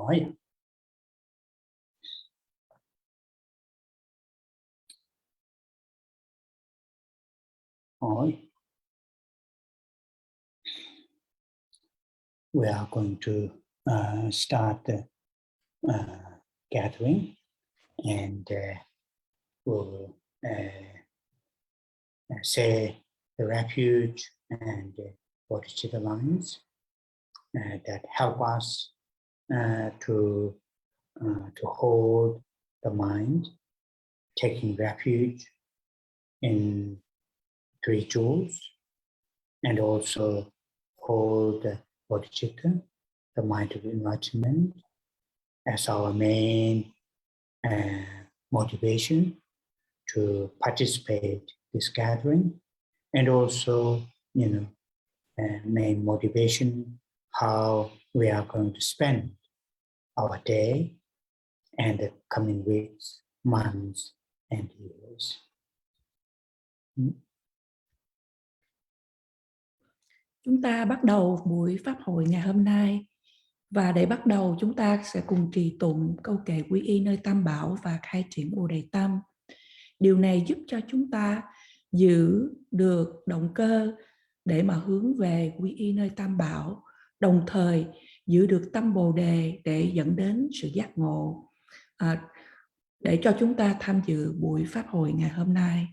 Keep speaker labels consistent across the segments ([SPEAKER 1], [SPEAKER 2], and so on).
[SPEAKER 1] hỏi. Hỏi. We are going to start the gathering, and we'll say the refuge and Bodhisattva lines that help us to hold the mind, taking refuge in three jewels, and also hold the bodhicitta, the mind of enlightenment, as our main motivation to participate this gathering, and also, main motivation how we are going to spend our day and the coming weeks, months, and years.
[SPEAKER 2] Chúng ta bắt đầu buổi pháp hội ngày hôm nay, và để bắt đầu chúng ta sẽ cùng trì tụng câu kệ quy y nơi Tam Bảo và khai triển Bồ Đề Tâm. Điều này giúp cho chúng ta giữ được động cơ để mà hướng về quy y nơi Tam Bảo, đồng thời giữ được tâm Bồ Đề để dẫn đến sự giác ngộ, để cho chúng ta tham dự buổi pháp hội ngày hôm nay.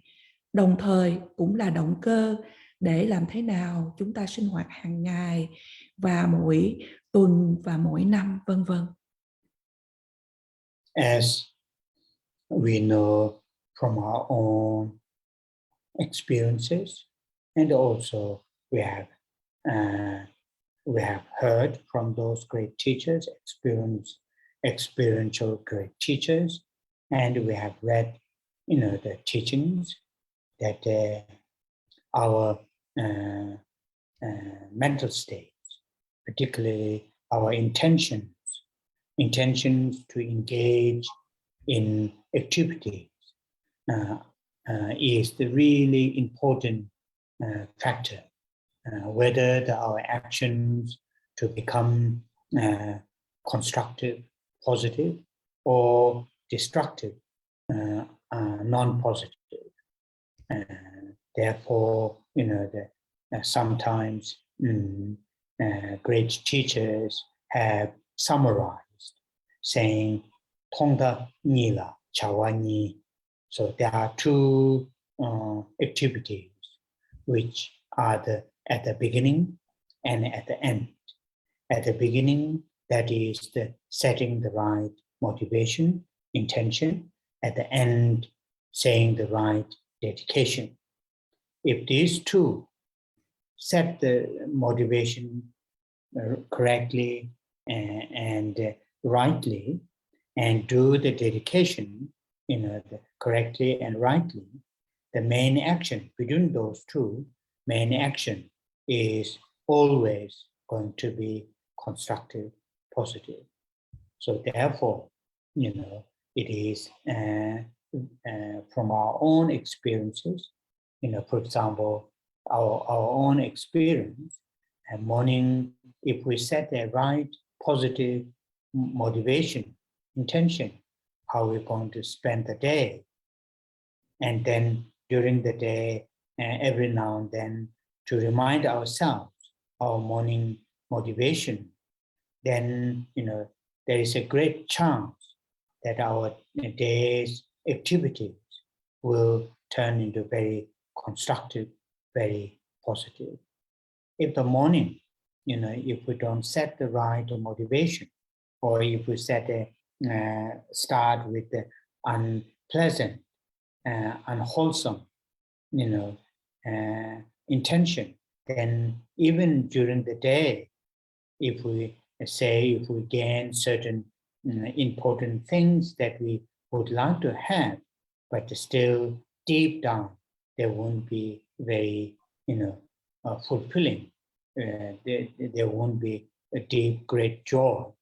[SPEAKER 2] Đồng thời cũng là động cơ để làm thế nào chúng ta sinh hoạt hàng ngày và mỗi tuần và mỗi năm, vân vân.
[SPEAKER 1] As we know from our own experiences, and also we have heard from those great teachers, experiential great teachers, and we have read, the teachings that our mental states, particularly our intentions to engage in activities, is the really important factor. Whether our actions to become constructive, positive, or destructive, non-positive. Therefore, sometimes great teachers have summarized, saying "Tongda Nila Chawani." So there are two activities which are at the beginning and at the end. At the beginning, that is the setting the right motivation, intention. At the end, saying the right dedication. If these two set the motivation correctly and rightly, and do the dedication, correctly and rightly, the main action between those two, main action is always going to be constructive, positive. So therefore, it is from our own experiences, for example, our own experience, morning, if we set the right positive motivation, intention, how we're going to spend the day, and then during the day, every now and then, to remind ourselves our morning motivation, then there is a great chance that our day's activities will turn into very constructive, very positive. If the morning, if we don't set the right motivation, or if we start with the unpleasant, unwholesome, intention, then even during the day, if we gain certain important things that we would like to have, but still deep down, they won't be very, fulfilling. There won't be a deep, great joy.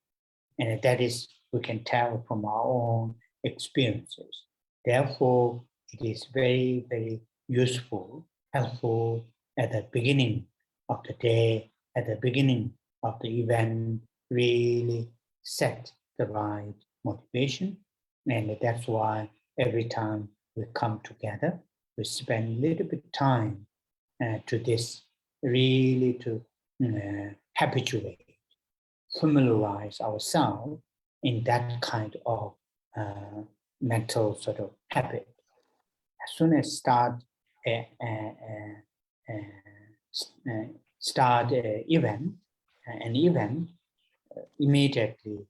[SPEAKER 1] And that is, we can tell from our own experiences. Therefore, it is very, very useful, helpful at the beginning of the day, at the beginning of the event, really set the right motivation. And that's why every time we come together, we spend a little bit of time to this, really to habituate, familiarize ourselves in that kind of mental sort of habit. As soon as start an event, immediately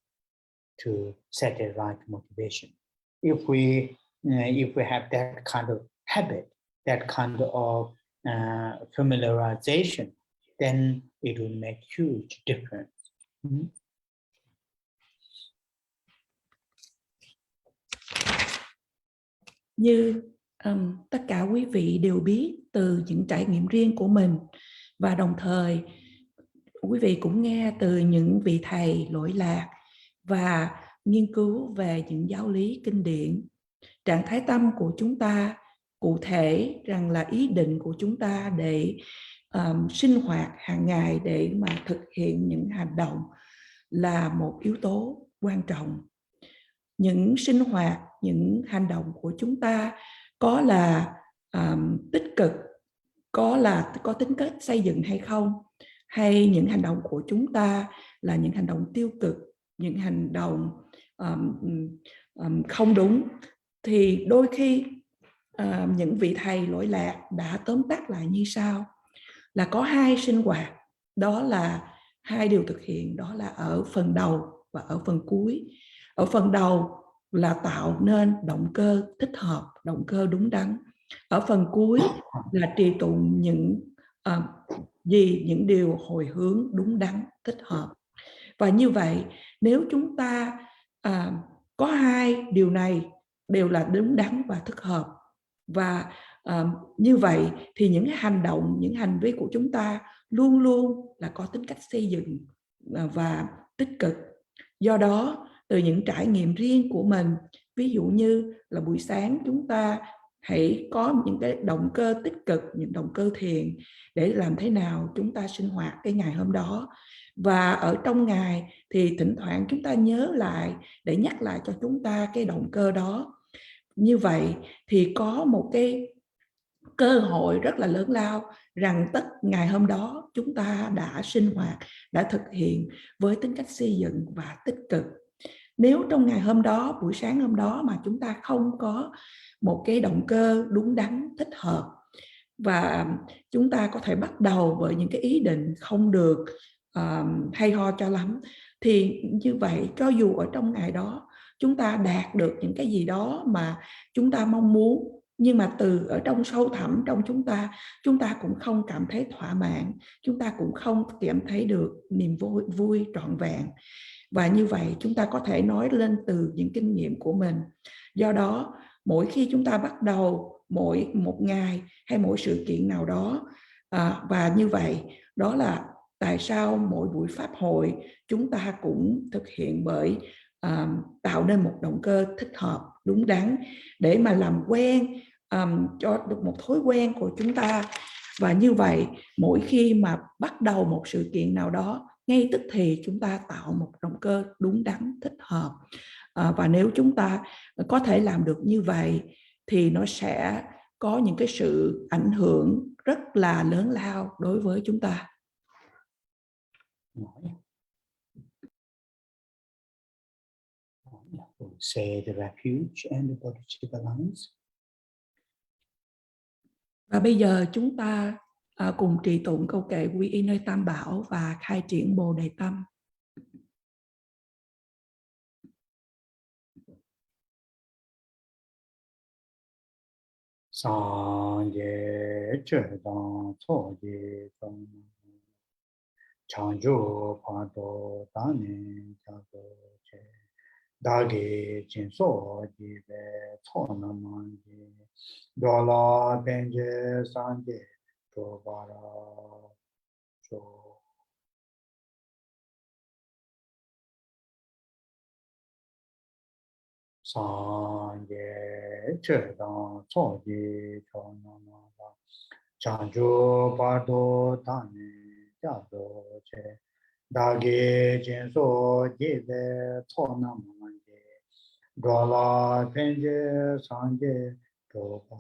[SPEAKER 1] to set a right motivation. If we have that kind of habit, that kind of familiarization, then it will make huge difference.
[SPEAKER 2] Như tất cả quý vị đều biết từ những trải nghiệm riêng của mình, và đồng thời quý vị cũng nghe từ những vị thầy lỗi lạc và nghiên cứu về những giáo lý kinh điển, trạng thái tâm của chúng ta, cụ thể rằng là ý định của chúng ta để sinh hoạt hàng ngày, để mà thực hiện những hành động là một yếu tố quan trọng. Những sinh hoạt, những hành động của chúng ta có là tích cực, có tính cách xây dựng hay không, hay những hành động của chúng ta là những hành động tiêu cực, những hành động không đúng, thì đôi khi những vị thầy lỗi lạc đã tóm tắt lại như sau: là có hai sinh hoạt, đó là hai điều thực hiện, đó là ở phần đầu và ở phần cuối. Ở phần đầu là tạo nên động cơ thích hợp, động cơ đúng đắn. Ở phần cuối là trì tụng những điều hồi hướng đúng đắn, thích hợp. Và như vậy, nếu chúng ta có hai điều này đều là đúng đắn và thích hợp, và như vậy thì những hành động, những hành vi của chúng ta luôn luôn là có tính cách xây dựng và tích cực. Do đó, từ những trải nghiệm riêng của mình, ví dụ như là buổi sáng chúng ta hãy có những cái động cơ tích cực, những động cơ thiện để làm thế nào chúng ta sinh hoạt cái ngày hôm đó. Và ở trong ngày thì thỉnh thoảng chúng ta nhớ lại để nhắc lại cho chúng ta cái động cơ đó. Như vậy thì có một cái cơ hội rất là lớn lao rằng ngày hôm đó chúng ta đã sinh hoạt, đã thực hiện với tính cách xây dựng và tích cực. Nếu trong ngày hôm đó, buổi sáng hôm đó mà chúng ta không có một cái động cơ đúng đắn, thích hợp, và chúng ta có thể bắt đầu với những cái ý định không được hay ho cho lắm, thì như vậy cho dù ở trong ngày đó chúng ta đạt được những cái gì đó mà chúng ta mong muốn, nhưng mà từ ở trong sâu thẳm trong chúng ta cũng không cảm thấy thỏa mãn, chúng ta cũng không cảm thấy được niềm vui trọn vẹn. Và như vậy chúng ta có thể nói lên từ những kinh nghiệm của mình. Do đó, mỗi khi chúng ta bắt đầu mỗi một ngày hay mỗi sự kiện nào đó, và như vậy đó là tại sao mỗi buổi pháp hội chúng ta cũng thực hiện bởi tạo nên một động cơ thích hợp, đúng đắn, để mà làm quen, cho được một thói quen của chúng ta. Và như vậy mỗi khi mà bắt đầu một sự kiện nào đó, ngay tức thì chúng ta tạo một động cơ đúng đắn, thích hợp. Và nếu chúng ta có thể làm được như vậy thì nó sẽ có những cái sự ảnh hưởng rất là lớn lao đối với chúng ta.
[SPEAKER 1] Say the refuge and the Bodhisattvas.
[SPEAKER 2] Và bây giờ chúng ta cùng trì tụng câu kệ quy y nơi Tam Bảo và khai triển Bồ Đề Tâm.
[SPEAKER 1] Sanje chedan soje tam chanjo pado dane chado che dage chinso ji ve chona manje dola benje sanje chobara cho sanje chedan soje chona manje chanjo pado dane chado che Dāgī jīnsō jīvē tsō nāmāngē, dōlā pēnjē sāngē dōpā.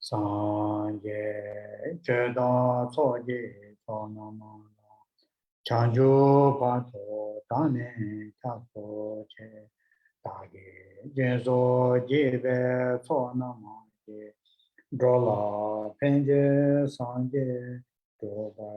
[SPEAKER 1] Sāngē chēdā tsō jī tsō nāmāngā, chāngyū pātō tāne tātō chē. Dāgī jīnsō jīvē tsō nāmāngē, dōlā pēnjē sāngē dōpā.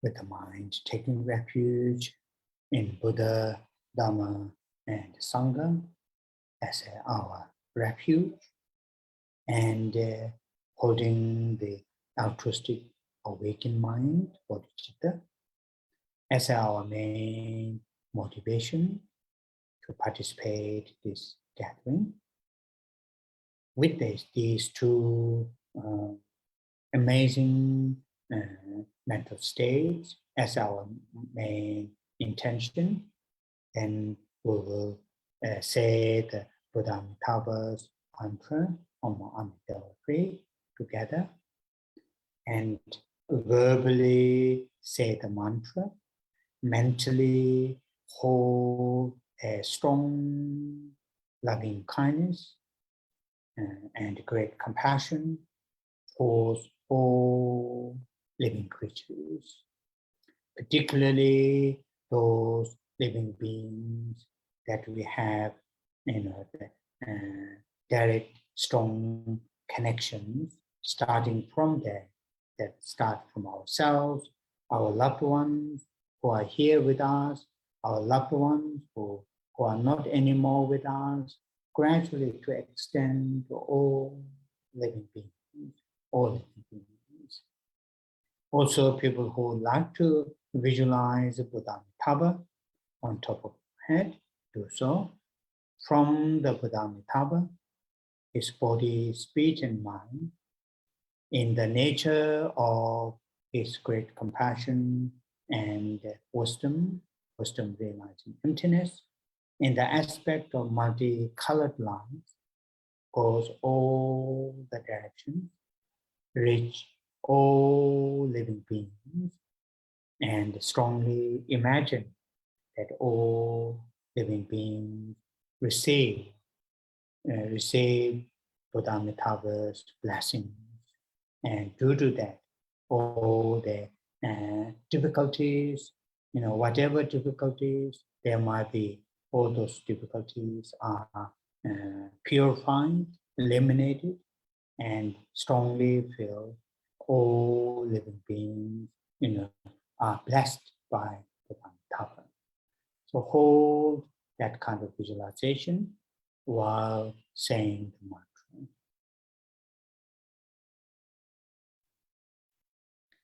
[SPEAKER 1] With the mind taking refuge in Buddha, Dharma, and Sangha as our refuge, and holding the altruistic awakened mind, Bodhisattva, as our main motivation to participate in this gathering. With these two amazing mental states as our main intention, then we will say the Bodhisattvas mantra on the way together, and verbally say the mantra, mentally hold a strong loving kindness and great compassion towards all living creatures, particularly those living beings that we have, direct, strong connections, starting from there, that start from ourselves, our loved ones who are here with us, our loved ones who are not anymore with us, gradually to extend to all living beings, all living beings. Also, people who like to visualize Bodhisattva on top of the head, do so. From the Bodhisattva, his body, speech, and mind, in the nature of his great compassion and wisdom realizing emptiness, in the aspect of multicolored lines, goes all the directions, reach all living beings, and strongly imagine that all living beings receive Bodhisattva's blessings, and due to that, all the difficulties, whatever difficulties there might be, all those difficulties are purified, eliminated, and strongly feel all living beings, are blessed by the Bodhisattva. So hold that kind of visualization while saying the mantra.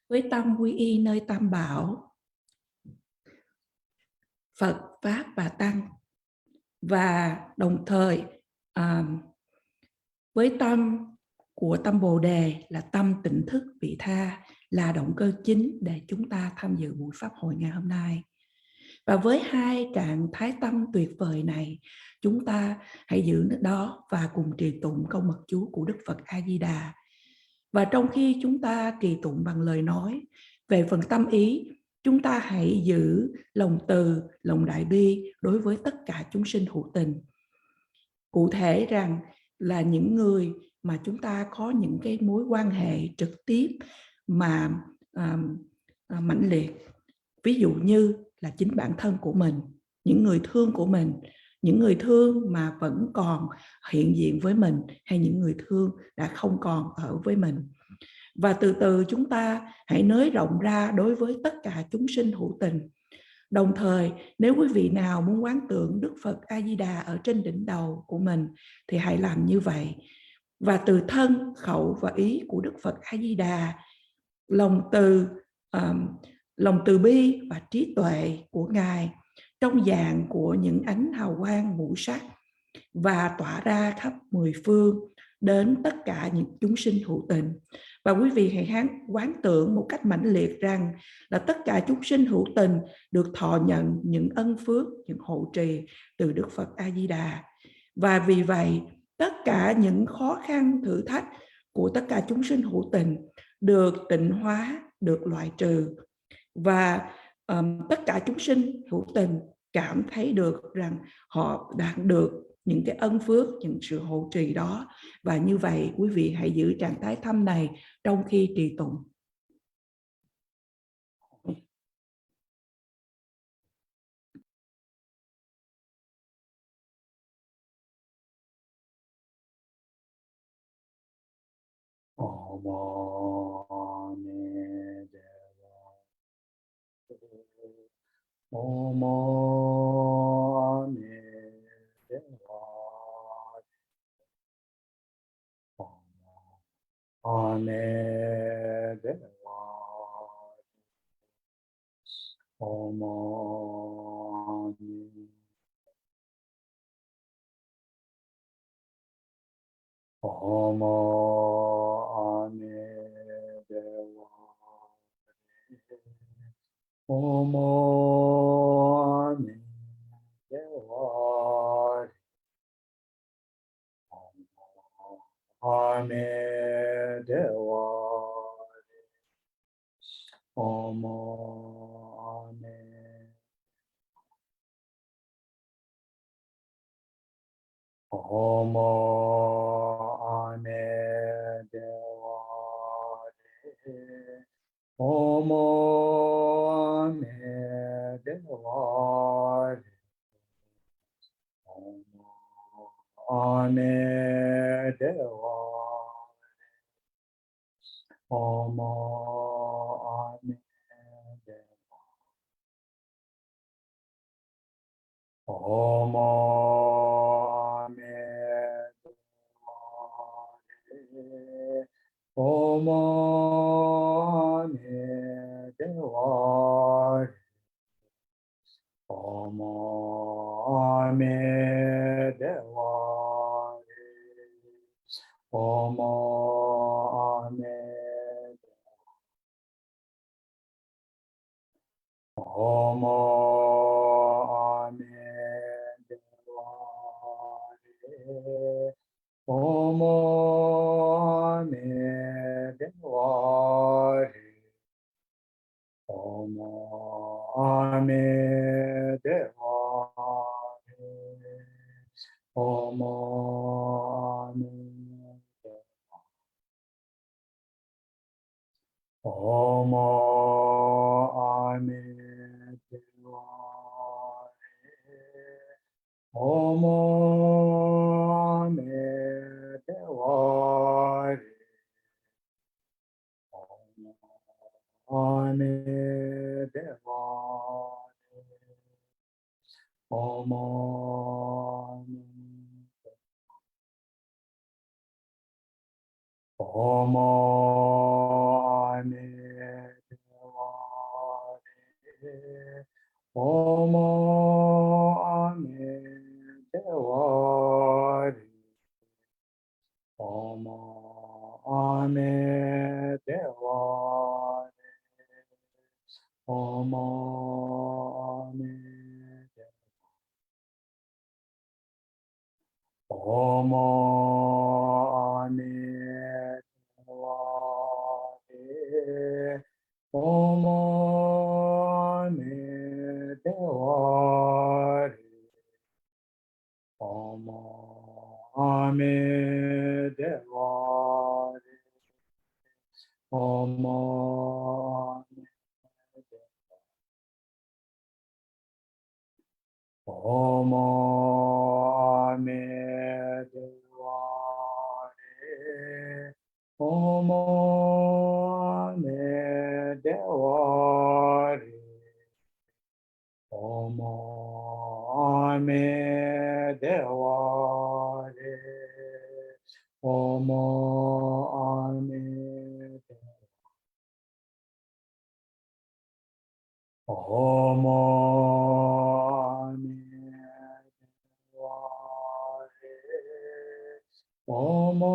[SPEAKER 2] Với tâm quy y nơi Tam Bảo, Phật, Pháp và Tăng, và đồng thời với tâm của tâm Bồ Đề là tâm tỉnh thức vị tha, là động cơ chính để chúng ta tham dự buổi pháp hội ngày hôm nay. Và với hai trạng thái tâm tuyệt vời này, chúng ta hãy giữ nó đó và cùng trì tụng câu mật chú của Đức Phật A Di Đà. Và trong khi chúng ta trì tụng bằng lời nói, về phần tâm ý, chúng ta hãy giữ lòng từ, lòng đại bi đối với tất cả chúng sinh hữu tình. Cụ thể rằng là những người mà chúng ta có những cái mối quan hệ trực tiếp mà mãnh liệt, ví dụ như là chính bản thân của mình, những người thương của mình, những người thương mà vẫn còn hiện diện với mình, hay những người thương đã không còn ở với mình. Và từ từ chúng ta hãy nới rộng ra đối với tất cả chúng sinh hữu tình. Đồng thời, nếu quý vị nào muốn quán tưởng Đức Phật A Di Đà ở trên đỉnh đầu của mình thì hãy làm như vậy. Và từ thân, khẩu và ý của Đức Phật A Di Đà, lòng từ bi và trí tuệ của Ngài trong dạng của những ánh hào quang ngũ sắc và tỏa ra khắp mười phương đến tất cả những chúng sinh hữu tình. Và quý vị hãy quán tưởng một cách mãnh liệt rằng là tất cả chúng sinh hữu tình được thọ nhận những ân phước, những hộ trì từ Đức Phật A Di Đà. Và vì vậy, tất cả những khó khăn thử thách của tất cả chúng sinh hữu tình được tịnh hóa, được loại trừ. Và tất cả chúng sinh hữu tình cảm thấy được rằng họ đạt được những cái ân phước, những sự hộ trì đó. Và như vậy quý vị hãy giữ trạng thái tâm này trong khi trì tụng.
[SPEAKER 1] Omo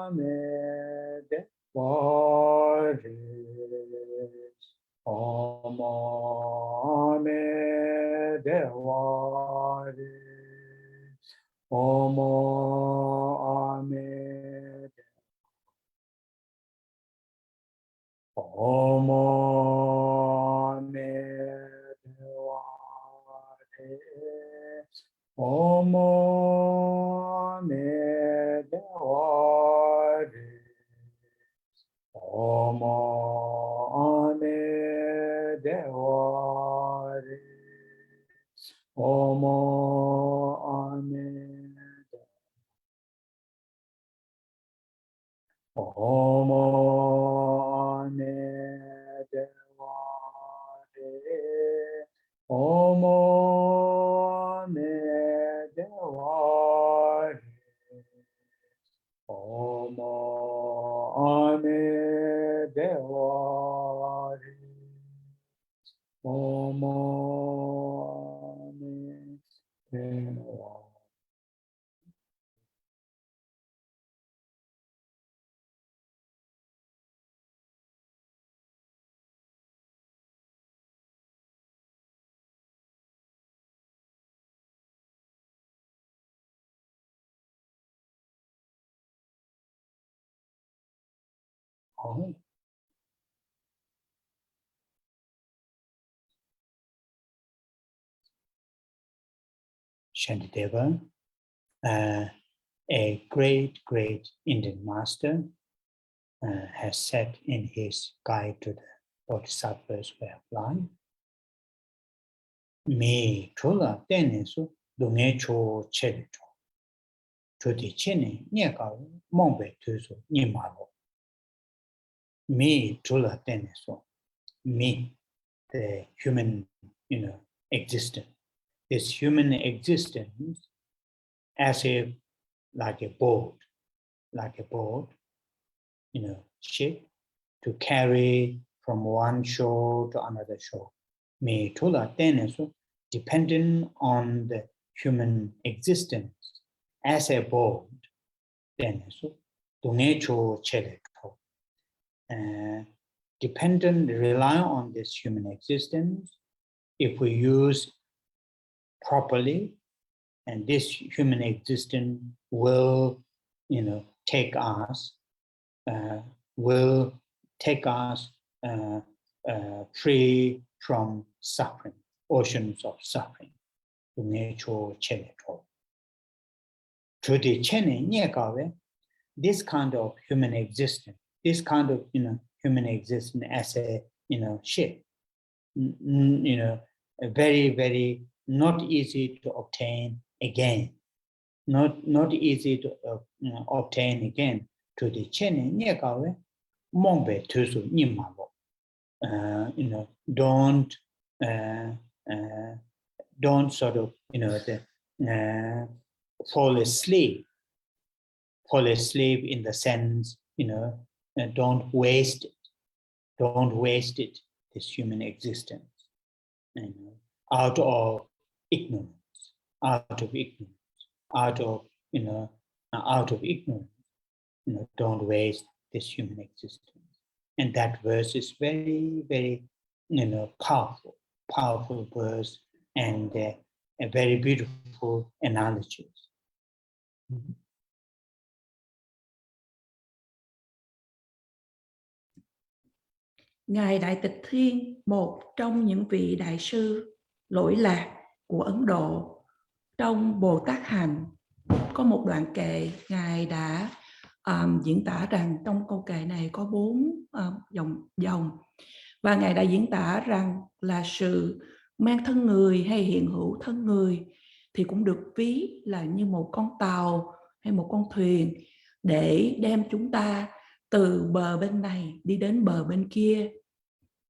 [SPEAKER 1] Amede Varis. Omo Amede Varis. Omo Amede. Omo Amede Varis. Omo Amede Varis. Omo Amede Varis. Omo Amede. Omo Amede Varis. Omo Amede Varis. Omo Amede Varis. Omo Amede Varis. Oh, Shantideva, a great Indian master, has said in his guide to the Bodhisattva's way of life, me chula tenesu dunge cho chele cho. Chudi chene nyeka mongbe tuzu nimalo. Me chula tenesu. Me, the human, existence. This human existence as if like a boat, ship to carry from one shore to another shore. Me tula tenesu, dependent on the human existence as a boat, tenesu, dungecho cheleto. Dependent, rely on this human existence. If we use properly, and this human existence will, take us, free from suffering, oceans of suffering. This kind of human existence, as a, ship, very, very not easy to obtain again. Not easy to obtain again. To the chene nyekawe mongbe tusu nimalo. Don't sort of fall asleep in the sense, don't waste it, this human existence, out of ignorance, don't waste this human existence. And that verse is very, very, powerful verse, and a very beautiful analogy.
[SPEAKER 2] Ngài Đại Tịch Thiên, một trong những vị đại sư lỗi lạc của Ấn Độ, trong Bồ Tát Hành có một đoạn kệ Ngài đã diễn tả rằng trong câu kệ này có 4 dòng, và Ngài đã diễn tả rằng là sự mang thân người hay hiện hữu thân người thì cũng được ví là như một con tàu hay một con thuyền để đem chúng ta từ bờ bên này đi đến bờ bên kia.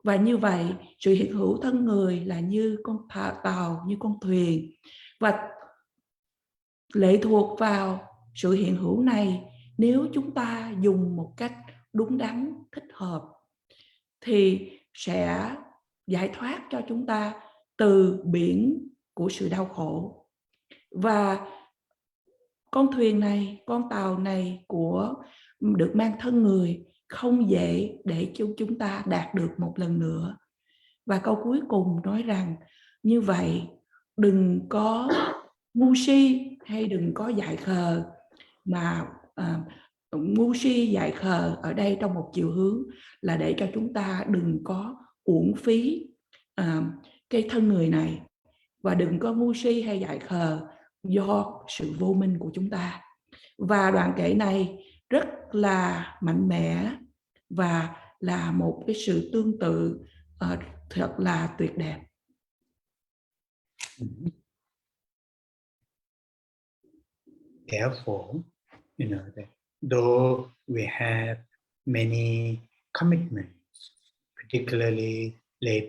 [SPEAKER 2] Và như vậy, sự hiện hữu thân người là như con tàu, như con thuyền, và lệ thuộc vào sự hiện hữu này, nếu chúng ta dùng một cách đúng đắn, thích hợp, thì sẽ giải thoát cho chúng ta từ biển của sự đau khổ. Và con thuyền này, con tàu này được mang thân người không dễ để cho chúng ta đạt được một lần nữa. Và câu cuối cùng nói rằng như vậy đừng có ngu si hay đừng có dại khờ, mà ngu si dại khờ ở đây trong một chiều hướng là để cho chúng ta đừng có uổng phí cái thân người này, và đừng có ngu si hay dại khờ do sự vô minh của chúng ta. Và đoạn kệ này rất là mạnh mẽ và là một cái sự tương tự thật là tuyệt đẹp.
[SPEAKER 1] Therefore, that though we have many commitments, particularly lay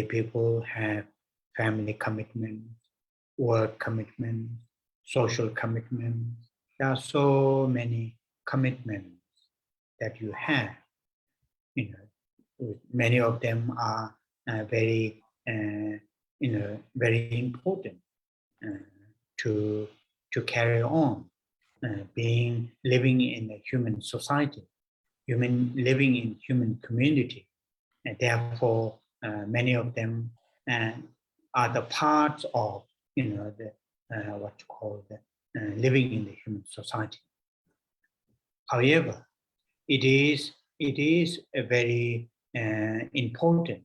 [SPEAKER 1] people have family commitments, work commitments, social commitments. There are so many commitments that you have. Many of them are very important to carry on, living in a human society, living in human community, and therefore many of them are the parts of what you call living in the human society. However, it is a very important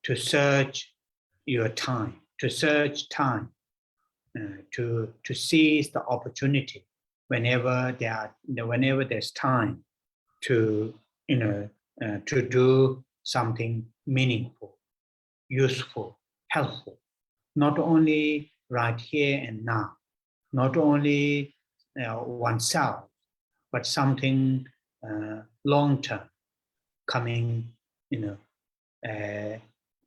[SPEAKER 1] to search your time, to search time, to seize the opportunity whenever there's time to do something meaningful, useful, helpful, not only right here and now, not only oneself, but something long-term, coming,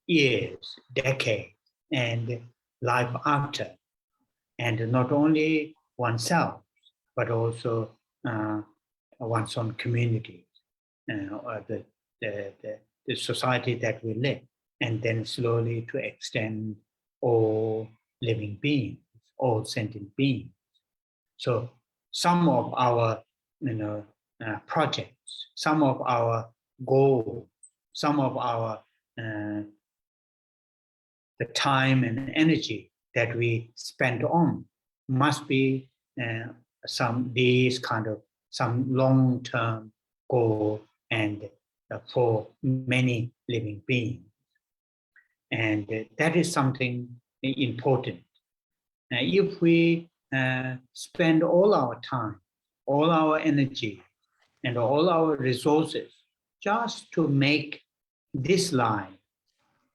[SPEAKER 1] years, decades, and life after, and not only oneself, but also one's own community, or the society that we live, and then slowly to extend all living beings, all sentient beings. So some of our projects, some of our goals, some of our the time and energy that we spend on must be some long-term goal and for many living beings. And that is something important. If we spend all our time, all our energy, and all our resources just to make this life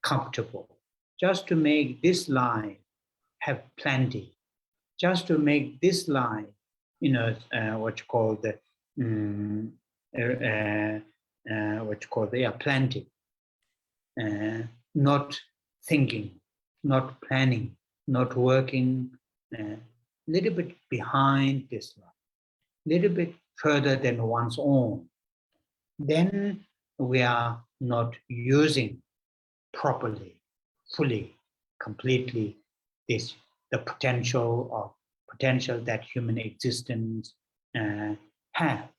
[SPEAKER 1] comfortable, just to make this life have plenty, just to make this life, what you call plenty, not thinking, not planning, not working, a little bit behind this life, a little bit further than one's own, then we are not using properly, fully, completely the potential that human existence have.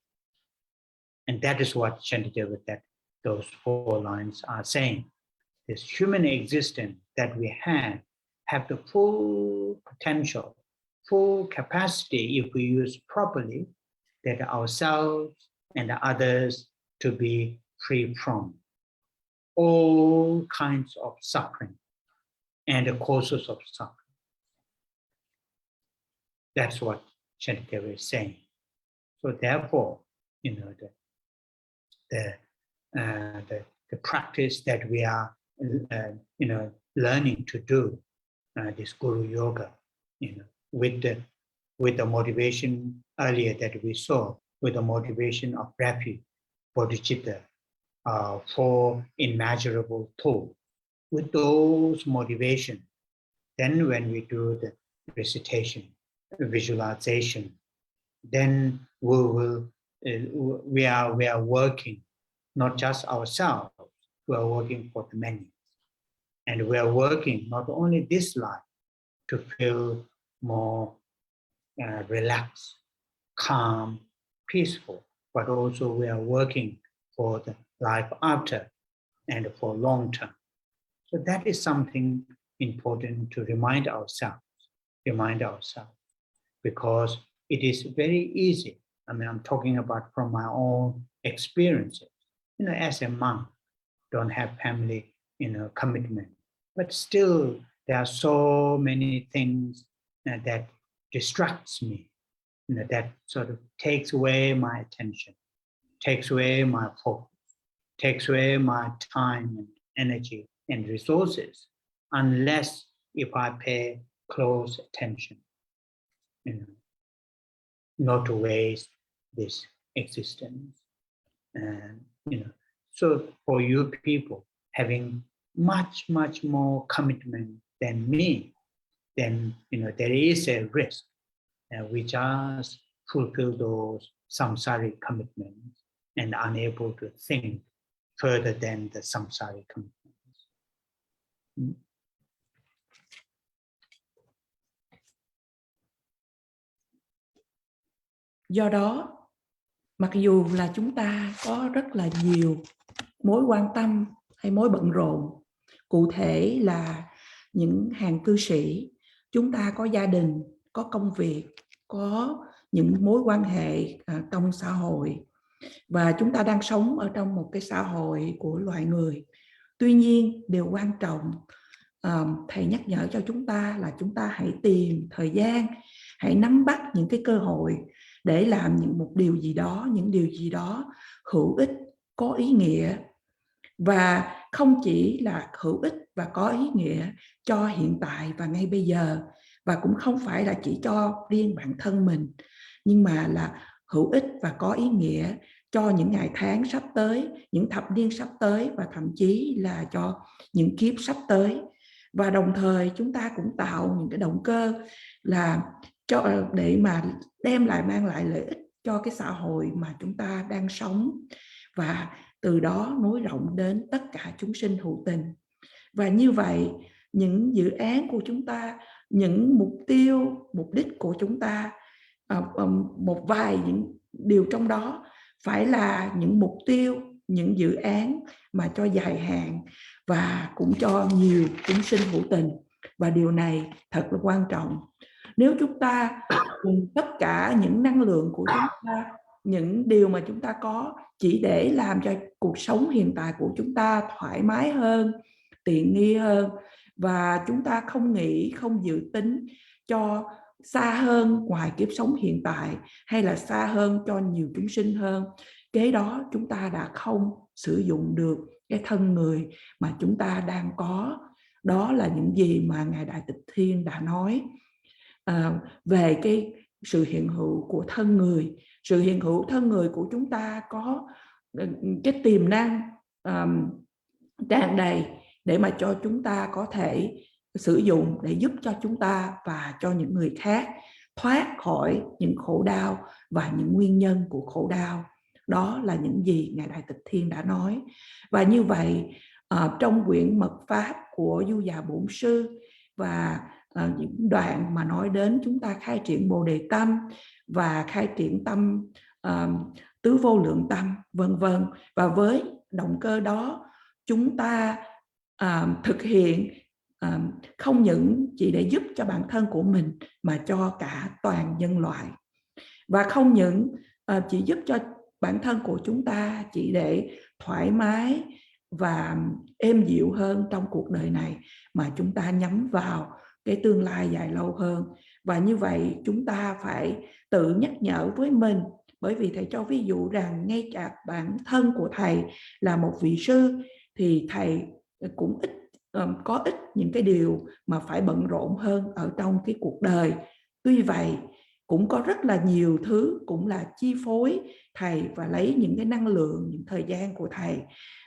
[SPEAKER 1] And that is what Shantideva, that those 4 lines are saying. This human existence that we have the full potential, full capacity, if we use properly, that ourselves and others to be free from all kinds of suffering and the causes of suffering. That's what Shantideva is saying. So therefore, the practice that we are learning to do, this Guru Yoga, with the motivation earlier that we saw, with the motivation of refuge, bodhicitta, for immeasurable thought. With those motivations, then when we do the recitation, visualization, then we are working, not just ourselves, we are working for the many. And we are working not only this life to feel more relaxed, calm, peaceful, but also we are working for the life after and for long term. So that is something important to remind ourselves, because it is very easy. I mean, I'm talking about from my own experiences. You know, as a monk, don't have family, commitment, but still there are so many things that distracts me, that sort of takes away my attention, takes away my focus, takes away my time and energy and resources, unless if I pay close attention, not to waste this existence. And so for you people having much more commitment than me, then there is a risk we just fulfill those samsaric commitments and unable to think further than the samsaric commitments.
[SPEAKER 2] Do đó, mặc dù là chúng ta có rất là nhiều mối quan tâm hay mối bận rộn, cụ thể là những hàng cư sĩ, chúng ta có gia đình, có công việc, có những mối quan hệ trong xã hội, và chúng ta đang sống ở trong một cái xã hội của loài người. Tuy nhiên, điều quan trọng thầy nhắc nhở cho chúng ta là chúng ta hãy tìm thời gian, hãy nắm bắt những cái cơ hội để làm những điều gì đó hữu ích, có ý nghĩa, và không chỉ là hữu ích và có ý nghĩa cho hiện tại và ngay bây giờ, và cũng không phải là chỉ cho riêng bản thân mình, nhưng mà là hữu ích và có ý nghĩa cho những ngày tháng sắp tới, những thập niên sắp tới, và thậm chí là cho những kiếp sắp tới. Và đồng thời chúng ta cũng tạo những cái động cơ là để mà mang lại lợi ích cho cái xã hội mà chúng ta đang sống, và từ đó nối rộng đến tất cả chúng sinh hữu tình. Và như vậy, những dự án của chúng ta, những mục đích của chúng ta, một vài những điều trong đó phải là những mục tiêu, những dự án mà cho dài hạn và cũng cho nhiều chúng sinh hữu tình. Và điều này thật là quan trọng. Nếu chúng ta dùng tất cả những năng lượng của chúng ta, những điều mà chúng ta có, chỉ để làm cho cuộc sống hiện tại của chúng ta thoải mái hơn, tiện nghi hơn, và chúng ta không nghĩ, không dự tính cho xa hơn ngoài kiếp sống hiện tại, hay là xa hơn cho nhiều chúng sinh hơn, kế đó chúng ta đã không sử dụng được cái thân người mà chúng ta đang có. Đó là những gì mà Ngài Đại Tịch Thiên đã nói về cái sự hiện hữu của thân người. Sự hiện hữu thân người của chúng ta có cái tiềm năng tràn đầy để mà cho chúng ta có thể sử dụng để giúp cho chúng ta và cho những người khác thoát khỏi những khổ đau và những nguyên nhân của khổ đau. Đó là những gì Ngài Đại Tịch Thiên đã nói. Và như vậy, trong quyển Mật Pháp của Du Già Bổn Sư và những đoạn mà nói đến chúng ta khai triển Bồ Đề Tâm và khai triển tâm tứ vô lượng tâm, vân vân. Và với động cơ đó, chúng ta thực hiện không những chỉ để giúp cho bản thân của mình mà cho cả toàn nhân loại. Và không những chỉ giúp cho bản thân của chúng ta chỉ để thoải mái và êm dịu hơn trong cuộc đời này, mà chúng ta nhắm vào cái tương lai dài lâu hơn. Và như vậy chúng ta phải tự nhắc nhở với mình, bởi vì thầy cho ví dụ rằng ngay cả bản thân của thầy là một vị sư thì thầy cũng có ít những cái điều mà phải bận rộn hơn ở trong cái cuộc đời. Tuy vậy cũng có rất là nhiều thứ cũng là chi phối thầy và lấy những cái năng lượng, những thời gian của thầy.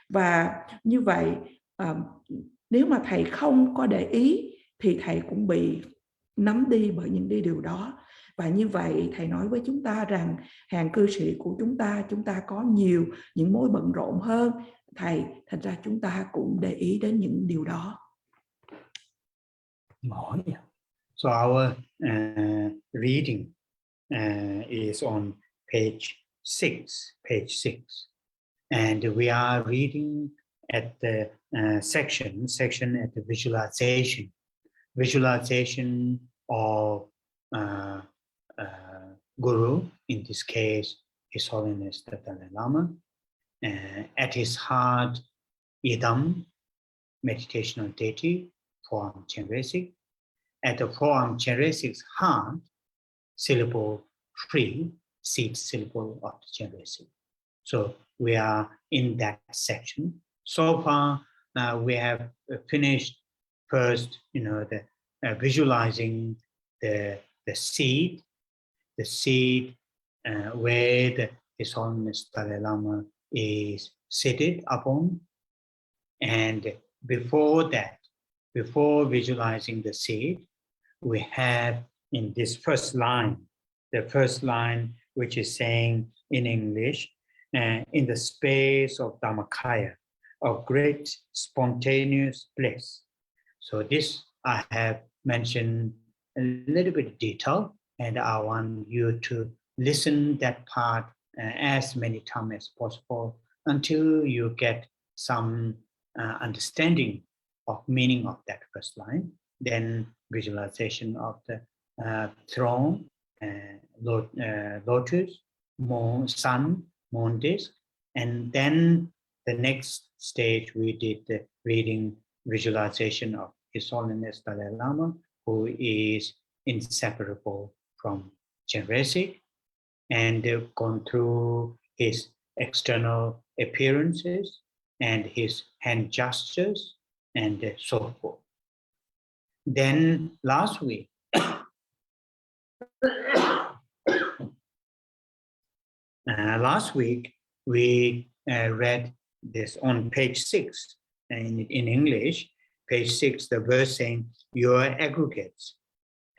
[SPEAKER 2] Và như vậy nếu mà thầy không có để ý thì thầy cũng bị nắm đi bởi những điều đó. Và như vậy thầy nói với chúng ta rằng hàng cư sĩ của chúng ta có nhiều những mối bận rộn hơn thầy, thành ra chúng ta cũng để ý đến những điều đó.
[SPEAKER 1] So our reading is on page 6, and we are reading at the section at the visualization of Guru, in this case, His Holiness the Dalai Lama. At his heart, Idam, meditational deity, forearm Chenrezig. At the forearm Chenrezig's heart, syllable 3, seed syllable of the Chenrezig. So we are in that section. So far, we have finished first, the visualizing the seed where His Holiness Dalai Lama is seated upon. And before that, before visualizing the seed, we have in this first line, the first line which is saying in English, in the space of Dhammakaya, of great spontaneous bliss. So this I have mentioned a little bit detail, and I want you to listen that part as many times as possible until you get some understanding of meaning of that first line. Then visualization of the throne, lotus, moon, sun, moon disk, and then the next stage we did the reading visualization of His Holiness Dalai Lama, who is inseparable from Chenrezig, and gone through his external appearances and his hand gestures and so forth. Then last week, we read this on page 6 in English. Page 6, the verse saying, your aggregates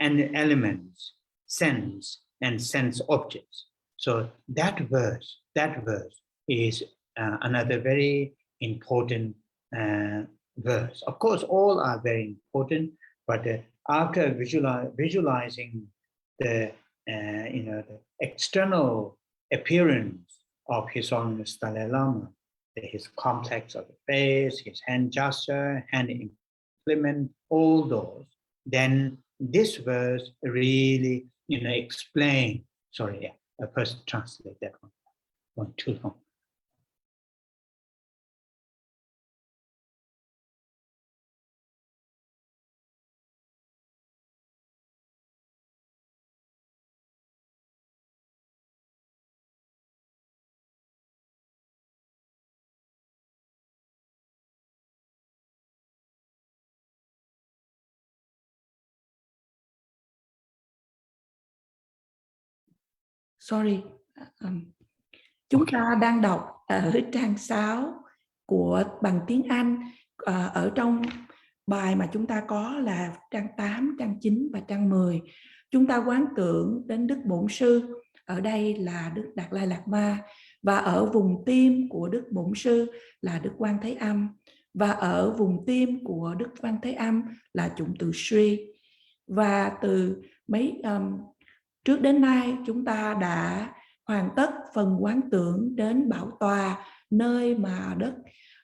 [SPEAKER 1] and elements, sense and sense objects. So that verse is another very important verse. Of course, all are very important, but after visualizing the the external appearance of His Holiness Dalai Lama, his complex of the face, his hand gesture, hand implement, all those, then this verse really explain. Sorry, I first translate that one too long.
[SPEAKER 2] Sorry, chúng ta đang đọc ở trang 6 của bằng tiếng Anh. Ở trong bài mà chúng ta có là trang 8, trang 9 và trang 10. Chúng ta quán tưởng đến Đức Bổn Sư, ở đây là Đức Đạt Lai Lạt Ma, và ở vùng tim của Đức Bổn Sư là Đức Quan Thế Âm, và ở vùng tim của Đức Quan Thế Âm là chủng từ Sri. Và từ trước đến nay chúng ta đã hoàn tất phần quán tưởng đến bảo tòa, nơi mà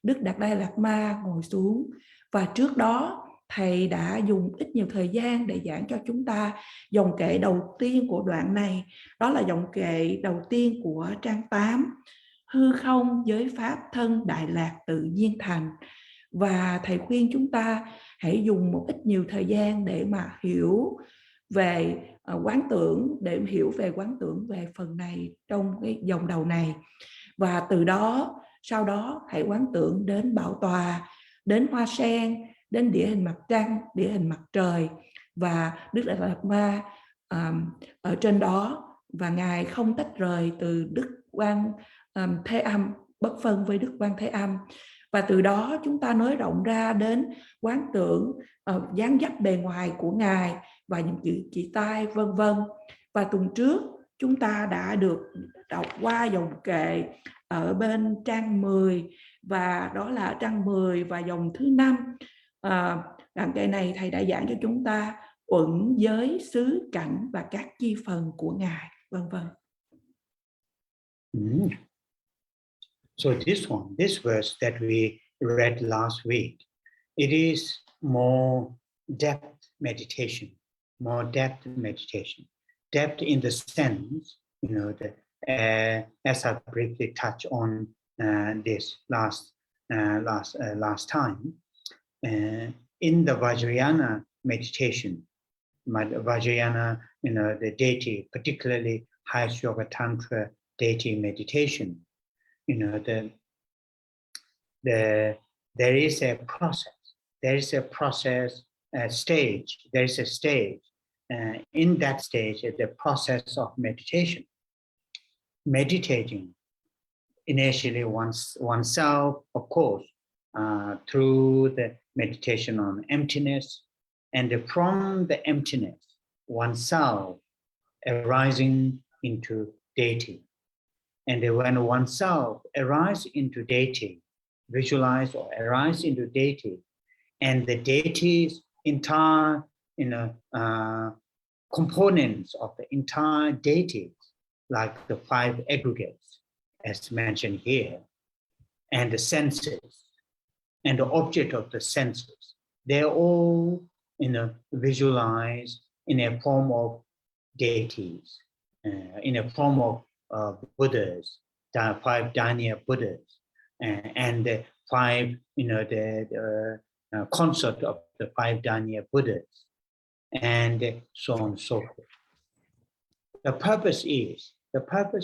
[SPEAKER 2] Đức Đạt Lai Lạt Ma ngồi xuống. Và trước đó Thầy đã dùng ít nhiều thời gian để giảng cho chúng ta dòng kệ đầu tiên của đoạn này. Đó là dòng kệ đầu tiên của trang 8. Hư không giới pháp thân Đại Lạc tự nhiên thành. Và Thầy khuyên chúng ta hãy dùng một ít nhiều thời gian để mà hiểu về quán tưởng, để hiểu về quán tưởng về phần này trong cái dòng đầu này. Và từ đó, sau đó hãy quán tưởng đến bảo tòa, đến hoa sen, đến đĩa hình mặt trăng, đĩa hình mặt trời, và Đức Đạt Lai Lạt Ma ở trên đó, và Ngài không tách rời từ Đức Quan Thế Âm, bất phân với Đức Quan Thế Âm. Và từ đó chúng ta nới rộng ra đến quán tưởng dáng dấp bề ngoài của Ngài và những chữ chỉ tay vân vân. Và tuần trước chúng ta đã được đọc qua dòng kệ ở bên trang 10, và đó là trang 10 và dòng thứ 5. Đoạn kệ này Thầy đã giảng cho chúng ta uẩn giới xứ cảnh và các chi phần của Ngài. vân vân.
[SPEAKER 1] So this verse that we read last week, it is more depth meditation, depth in the sense, as I briefly touched on this last time, in the Vajrayana meditation, Vajrayana, the deity, particularly highest yoga tantra deity meditation, there is a process, stage. There is a stage. In that stage, the process of meditation. Meditating initially oneself, of course, through the meditation on emptiness, and from the emptiness, oneself arising into deity. And when oneself arises into deity, visualize or arise into deity, and the deity's entire, components of the entire deity, like the 5 aggregates, as mentioned here, and the senses, and the object of the senses, they're all, visualized in a form of deities, in a form of Buddhas, the 5 Dhyana Buddhas, and the 5, the consort of the 5 Dhyana Buddhas, and so on and so forth. The purpose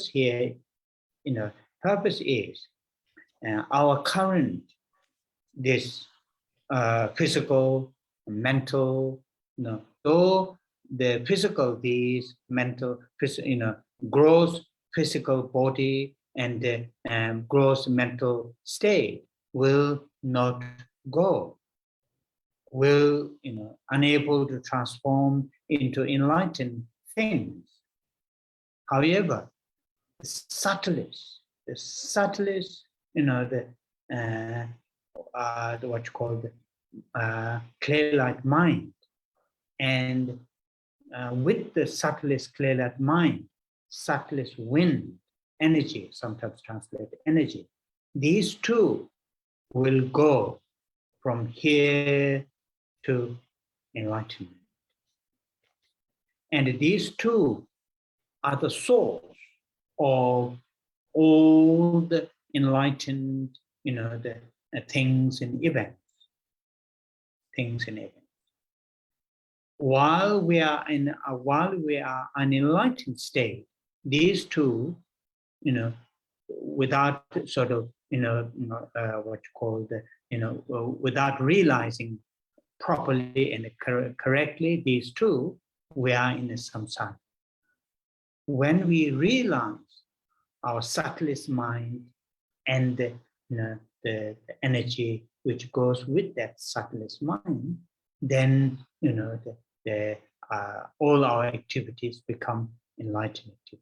[SPEAKER 1] here, our current, this physical, mental, though the physical, these mental, gross physical body and the gross mental state will not go, will, unable to transform into enlightened things. However, the subtlest, what you call the clay-like mind, and with the subtlest clay-like mind, subtlest wind, energy, sometimes translated energy, these two will go from here to enlightenment. And these two are the source of all the enlightened, the things and events. While we are in an enlightened state, these two, without sort of, what you call the, without realizing properly and correctly, these two, we are in a samsara. When we realize our subtlest mind and the energy which goes with that subtlest mind, then all our activities become enlightened activities.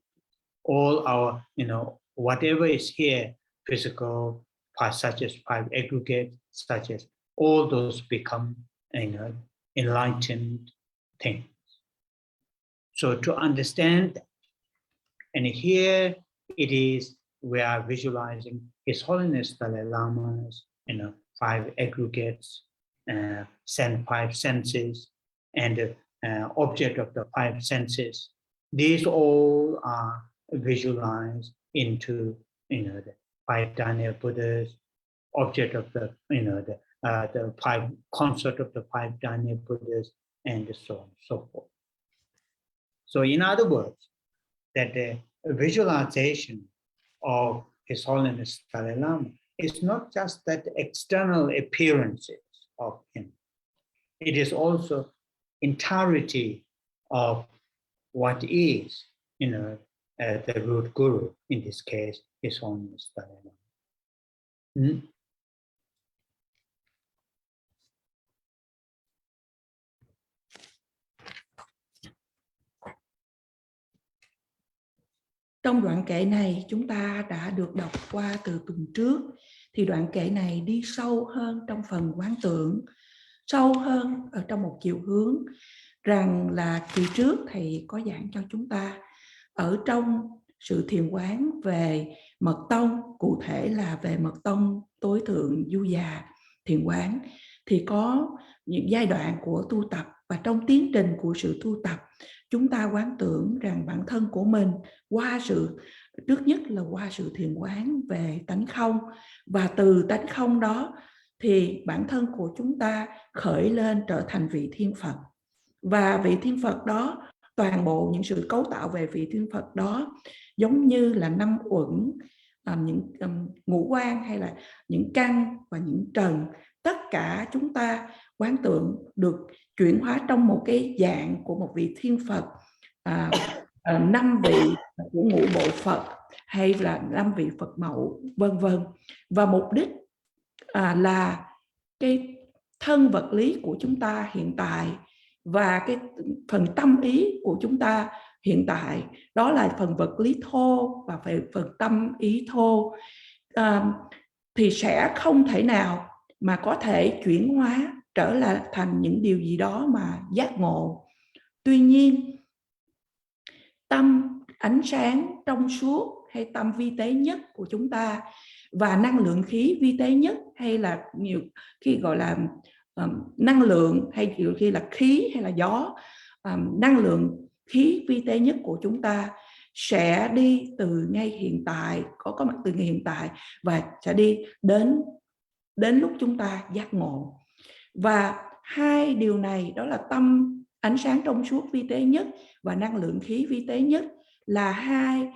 [SPEAKER 1] All our, whatever is here, physical, such as 5 aggregates, such as all those become, enlightened things. So to understand that, and here it is, we are visualizing His Holiness Dalai Lama's, 5 aggregates, 5 senses, and object of the 5 senses. These all are visualized into, the 5 Dhyana Buddhas, object of the, the 5 consort of the 5 Dhyana Buddhas, and so on and so forth. So in other words, that the visualization of His Holiness Dalai Lama is not just that external appearances of him. It is also entirety of what is, the root guru, in this case, His Holiness Dalai Lama.
[SPEAKER 2] Trong đoạn kệ này chúng ta đã được đọc qua từ tuần trước, thì đoạn kệ này đi sâu hơn trong phần quán tưởng, sâu hơn ở trong một chiều hướng rằng là kỳ trước thầy có giảng cho chúng ta ở trong sự thiền quán về mật tông, cụ thể là về mật tông tối thượng du già thiền quán, thì có những giai đoạn của tu tập, và trong tiến trình của sự tu tập, chúng ta quán tưởng rằng bản thân của mình qua sự, trước nhất là qua sự thiền quán về tánh không, và từ tánh không đó thì bản thân của chúng ta khởi lên trở thành vị Thiên Phật. Và vị Thiên Phật đó, toàn bộ những sự cấu tạo về vị Thiên Phật đó giống như là 5 uẩn, những ngũ quan hay là những căn và những trần, tất cả chúng ta quán tưởng được chuyển hóa trong một cái dạng của một vị Thiên Phật, 5 vị của ngũ bộ Phật hay là 5 vị Phật mẫu, vân vân. Và mục đích là cái thân vật lý của chúng ta hiện tại và cái phần tâm ý của chúng ta hiện tại, đó là phần vật lý thô và phần tâm ý thô, thì sẽ không thể nào mà có thể chuyển hóa trở lại thành những điều gì đó mà giác ngộ. Tuy nhiên, tâm ánh sáng trong suốt hay tâm vi tế nhất của chúng ta và năng lượng khí vi tế nhất, hay là nhiều khi gọi là năng lượng, hay nhiều khi là khí hay là gió, năng lượng khí vi tế nhất của chúng ta sẽ đi từ ngay hiện tại, có mặt từ ngay hiện tại, và sẽ đi đến lúc chúng ta giác ngộ. Và hai điều này, đó là tâm ánh sáng trong suốt vi tế nhất và năng lượng khí vi tế nhất, là hai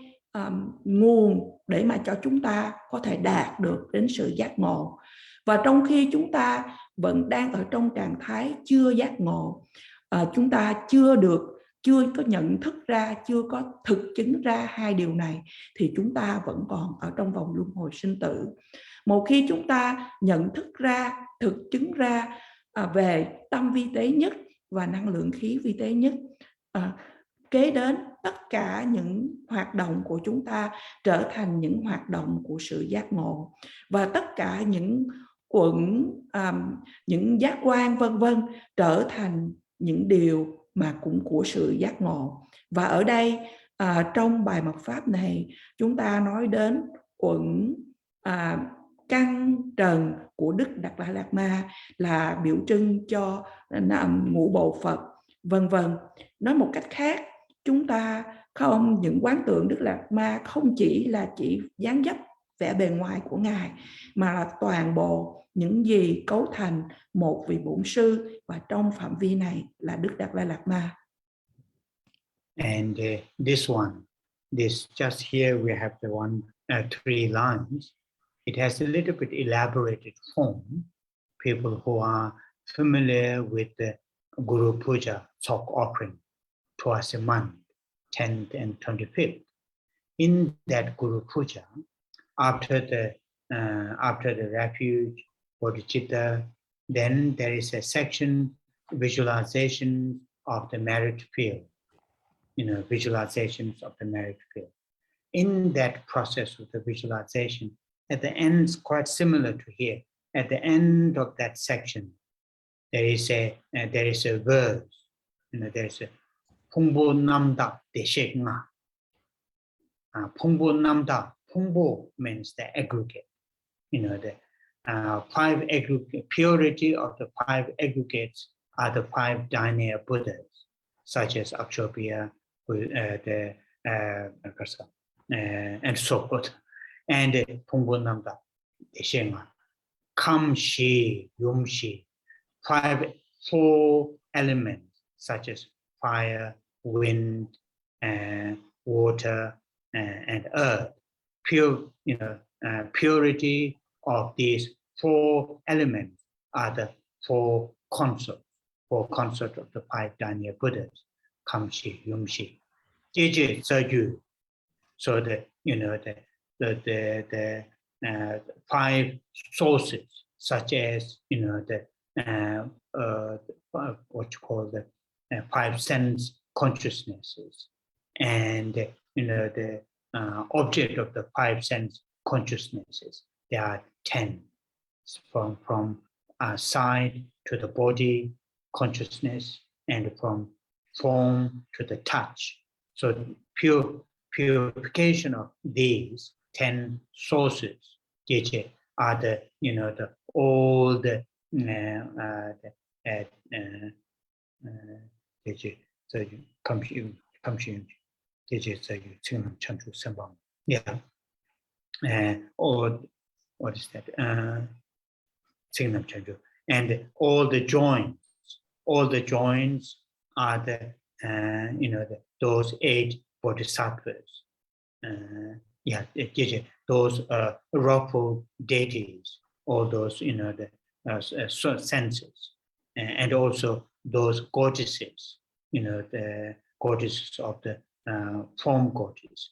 [SPEAKER 2] nguồn để mà cho chúng ta có thể đạt được đến sự giác ngộ. Và trong khi chúng ta vẫn đang ở trong trạng thái chưa giác ngộ, chúng ta chưa có nhận thức ra, chưa có thực chứng ra hai điều này, thì chúng ta vẫn còn ở trong vòng luân hồi sinh tử. Một khi chúng ta nhận thức ra, thực chứng ra về tâm vi tế nhất và năng lượng khí vi tế nhất, kế đến tất cả những hoạt động của chúng ta trở thành những hoạt động của sự giác ngộ, và tất cả những uẩn, những giác quan vân vân trở thành những điều mà cũng của sự giác ngộ. Và ở đây trong bài mật pháp này, chúng ta nói đến uẩn, căn trần của Đức Đạt Lai Lạt Ma là biểu trưng cho ngũ bộ Phật, vân vân. Nói một cách khác, chúng ta không những quán tưởng Đức Lạt Ma không chỉ là dáng dấp vẻ bề ngoài của Ngài, mà là toàn bộ những gì cấu thành một vị bổn sư, và trong phạm vi này là Đức Đạt Lai Lạt Ma.
[SPEAKER 1] And this just here we have the three lines. It has a little bit elaborated form. People who are familiar with the Guru Puja, chalk offering, twice a month, 10th and 25th. In that Guru Puja, after the refuge, bodhicitta, then there is a section, visualization of the merit field. Visualizations of the merit field. In that process of the visualization, at the end, it's quite similar to here. At the end of that section, there is a verse. There is a Phongbo Namda Deshenga. Phongbo Namda. Phongbo means the aggregate. The 5 aggregate, purity of the 5 aggregates are the 5 Dharma Buddhas, such as Akshobhya, and so forth. And Phongbo Namda Deshenga. Kamshi, Yumshi, 4 elements such as fire, wind, water, and earth. Purity of these 4 elements are the 4 consorts. 4 consorts of the 5 Dharma Buddhas. Kamshi, Yumshi, Jeje, Sayu. So the 5 sources, such as what you call the 5 sense consciousnesses, and the object of the 5 sense consciousnesses. There are 10, from side to the body consciousness, and from form to the touch So purification of these 10 sources are the, all the so you consume yeah, or what is that? And all the joints are the those 8 bodhisattvas. Those wrathful deities, all those the senses, and also those goddesses, the goddesses of the form goddess,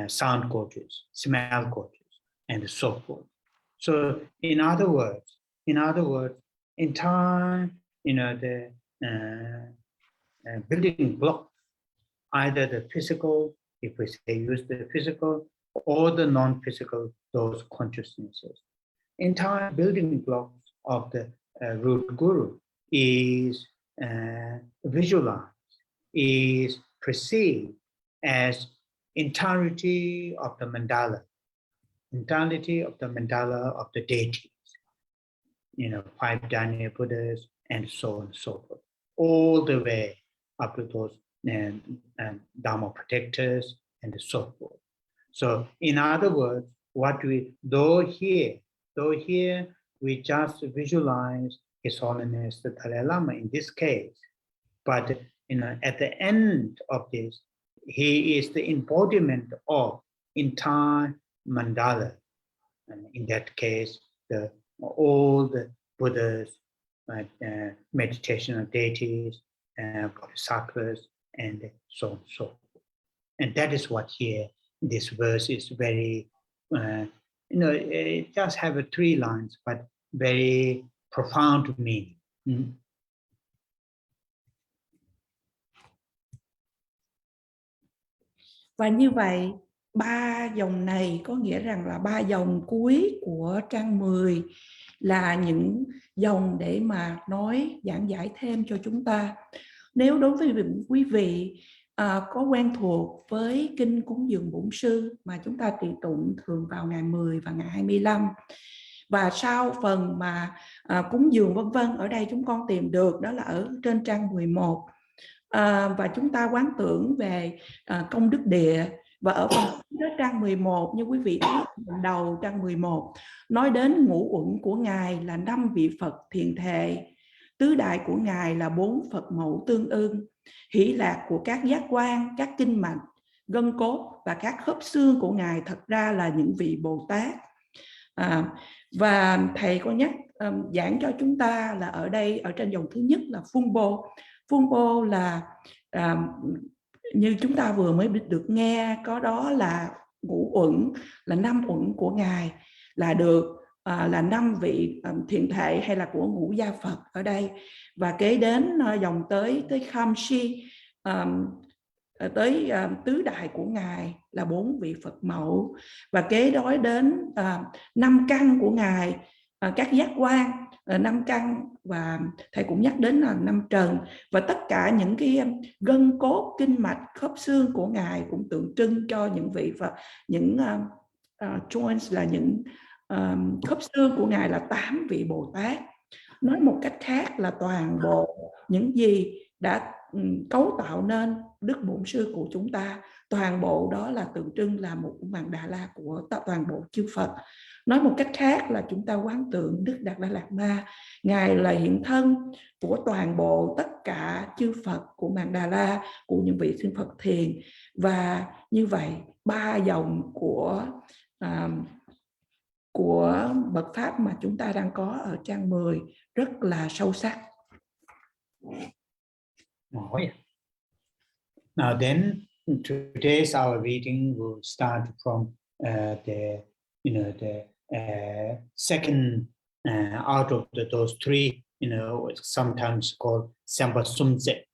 [SPEAKER 1] sound goddess, smell goddess, and so forth. So in other words, entire the building block, either the physical, if we say use the physical, or the non-physical, those consciousnesses. Entire building blocks of the root guru is visualized, is perceived as entirety of the mandala of the deities, 5 Dharma Buddhas, and so on and so forth, all the way up to those Dharma protectors and so forth. So in other words, though here we just visualize His Holiness the Dalai Lama in this case, but at the end of this, he is the embodiment of entire mandala, and in that case, all the Buddhas, meditational deities, bodhisattvas, and so on and so forth. And that is what here this verse is very, it just have 3 lines, but very profound meaning.
[SPEAKER 2] Và như vậy, 3 dòng này có nghĩa rằng là 3 dòng cuối của trang 10 là những dòng để mà giảng giải thêm cho chúng ta. Nếu đối với quý vị có quen thuộc với kinh cúng dường Bổn Sư mà chúng ta trì tụng thường vào ngày 10 và ngày 25, và sau phần mà cúng dường vân vân, ở đây chúng con tìm được đó là ở trên trang 11, và chúng ta quán tưởng về công đức địa. Và ở phần trang 11, như quý vị thấy phần đầu trang 11 nói đến ngũ uẩn của Ngài là 5 vị Phật thiền thệ, tứ đại của Ngài là 4 Phật mẫu tương ưng, hỷ lạc của các giác quan, các kinh mạch, gân cốt và các khớp xương của Ngài thật ra là những vị Bồ Tát. Và thầy có nhắc giảng cho chúng ta là ở đây, ở trên dòng thứ nhất là Phun Bô là như chúng ta vừa mới được nghe, có đó là ngũ uẩn, là 5 uẩn của Ngài, là được là 5 vị thiện thể hay là của ngũ gia Phật ở đây. Và kế đến dòng tới Khamsi, tới tứ đại của Ngài là 4 vị Phật mẫu, và kế đó đến 5 căn của Ngài, các giác quan 5 căn, và thầy cũng nhắc đến là 5 trần, và tất cả những cái gân cốt, kinh mạch, khớp xương của Ngài cũng tượng trưng cho những vị Phật, những joints là những khớp xương của Ngài là 8 vị Bồ Tát. Nói một cách khác là toàn bộ những gì đã cấu tạo nên Đức Bổn Sư của chúng ta, toàn bộ đó là tượng trưng là một mandala của toàn bộ chư Phật. Nói một cách khác là chúng ta quán tưởng Đức Đạt Lai Lạt Ma, Ngài là hiện thân của toàn bộ tất cả chư Phật của mandala, của những vị sinh Phật thiền. Và như vậy 3 dòng của bậc pháp mà chúng ta đang có ở trang 10 rất là sâu sắc.
[SPEAKER 1] Now then, today's our reading will start from the second out of those 3, sometimes called Samba Sumzek.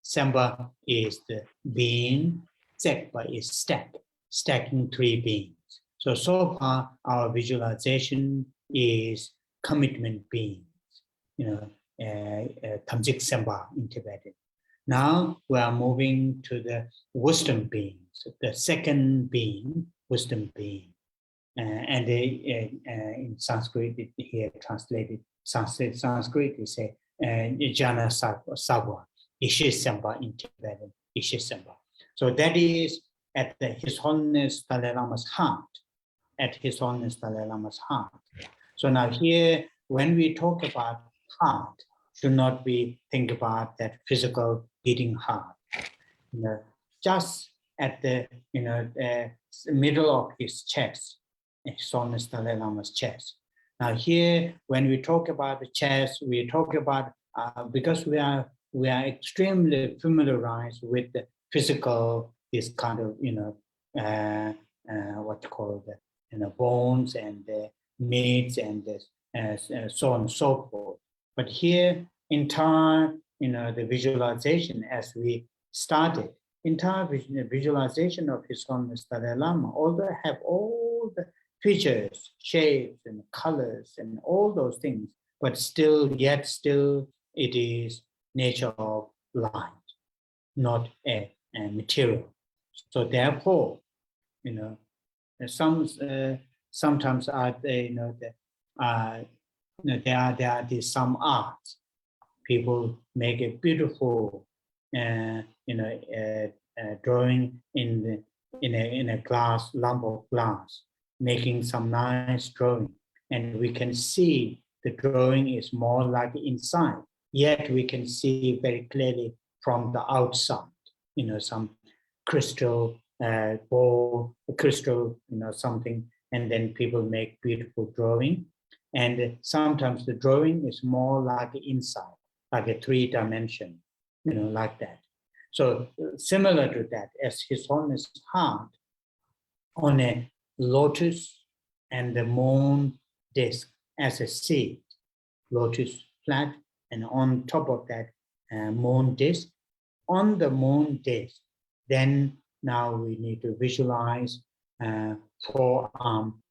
[SPEAKER 1] Samba is the being, Zekpa is stacking 3 beings. So far, our visualization is commitment beings, Tamjik Samba in Tibetan. Now we are moving to the wisdom beings, the second being, wisdom being. And in Sanskrit, here translated Sanskrit, we say Jnanasattva, Ishisamba in Tibetan, Ishisamba. So that is at His Holiness Dalai Lama's heart, at His Holiness Dalai Lama's heart. So now here, when we talk about heart, should not be think about that physical beating heart. Just at the middle of his chest, His Holiness Dalai Lama's chest. Now here, when we talk about the chest, we talk about because we are extremely familiarized with the physical, this kind of what you call the bones and the meats and so on and so forth. But here, entire the visualization as we started, entire visualization of His Holiness Dalai Lama, although I have all the features, shapes, and colors, and all those things, but yet still, it is nature of light, not a material. So therefore, sometimes there are some arts. People make a beautiful, drawing in a glass, lump of glass, making some nice drawing, and we can see the drawing is more like inside. Yet we can see very clearly from the outside. Some crystal ball, crystal, something, and then people make beautiful drawing. And sometimes the drawing is more like inside, like a 3-dimension, like that. So similar to that, as His Holiness heart on a lotus and the moon disk as a seed, lotus flat, and on top of that moon disk. On the moon disk, then now we need to visualize forearm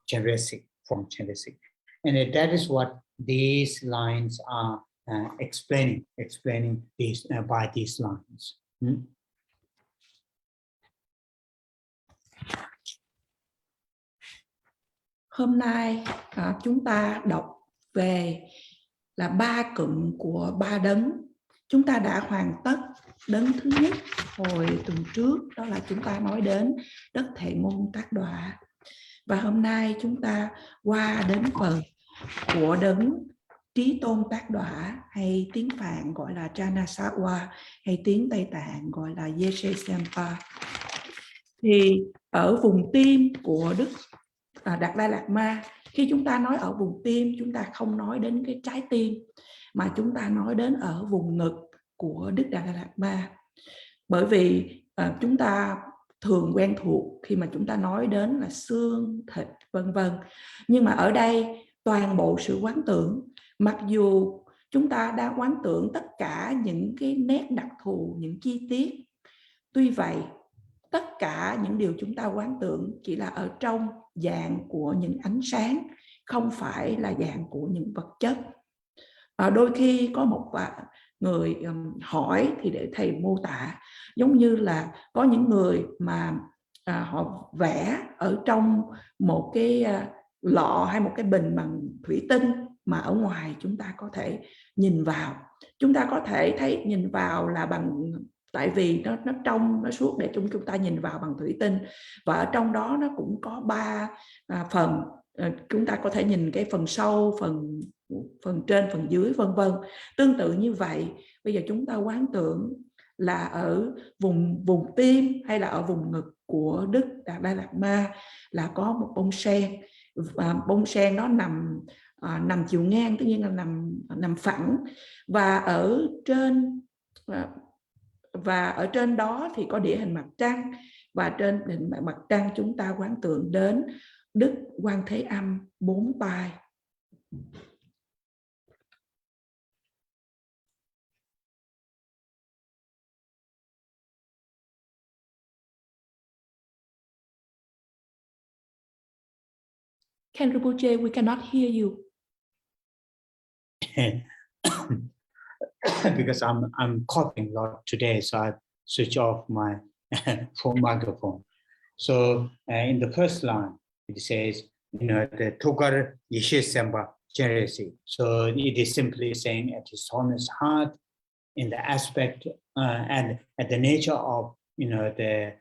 [SPEAKER 1] Jnanasattva, form Jnanasattva. And that is what these lines are explaining these by these lines.
[SPEAKER 2] Hôm nay chúng ta đọc về là 3 cụm của 3 đấng. Chúng ta đã hoàn tất đấng thứ nhất hồi tuần trước, đó là chúng ta nói đến đất Thệ Môn Tát Đỏa. Và hôm nay chúng ta qua đến phần của đấng Trí Tôn Tát Đỏa, hay tiếng Phạn gọi là Jnanasattva, hay tiếng Tây Tạng gọi là Yeshe-sempa. Thì ở vùng tim của Đức Đạt Lai Lạt Ma, khi chúng ta nói ở vùng tim, chúng ta không nói đến cái trái tim, mà chúng ta nói đến ở vùng ngực của Đức Đạt Lai Lạt Ma. Bởi vì chúng ta thường quen thuộc khi mà chúng ta nói đến là xương, thịt, vân vân. Nhưng mà ở đây toàn bộ sự quán tưởng, mặc dù chúng ta đã quán tưởng tất cả những cái nét đặc thù, những chi tiết, tuy vậy tất cả những điều chúng ta quán tưởng chỉ là ở trong dạng của những ánh sáng, không phải là dạng của những vật chất. Đôi khi có một người hỏi thì để thầy mô tả, giống như là có những người mà họ vẽ ở trong một cái lọ hay một cái bình bằng thủy tinh, mà ở ngoài chúng ta có thể nhìn vào. Chúng ta có thể thấy nhìn vào là bằng, tại vì nó trong, nó suốt để chúng ta nhìn vào bằng thủy tinh. Và ở trong đó nó cũng có 3 phần. Chúng ta có thể nhìn cái phần sâu, phần trên, phần dưới, vân vân. Tương tự như vậy, bây giờ chúng ta quán tưởng là ở vùng tim hay là ở vùng ngực của Đức Đạt Lai Lạt Ma là có một bông sen. Bông sen nó nằm chiều ngang, tất nhiên là nằm phẳng, và ở trên đó thì có địa hình mặt trăng, và trên đỉnh mặt trăng chúng ta quán tưởng đến Đức Quan Thế Âm 4 tai. Khen Rinpoche, we cannot hear you.
[SPEAKER 1] because I'm coughing a lot today, so I switch off my phone microphone. So in the first line, it says, the Tukar Yeshe Semba Generesi. So it is simply saying at his honest heart, in the aspect and at the nature of, the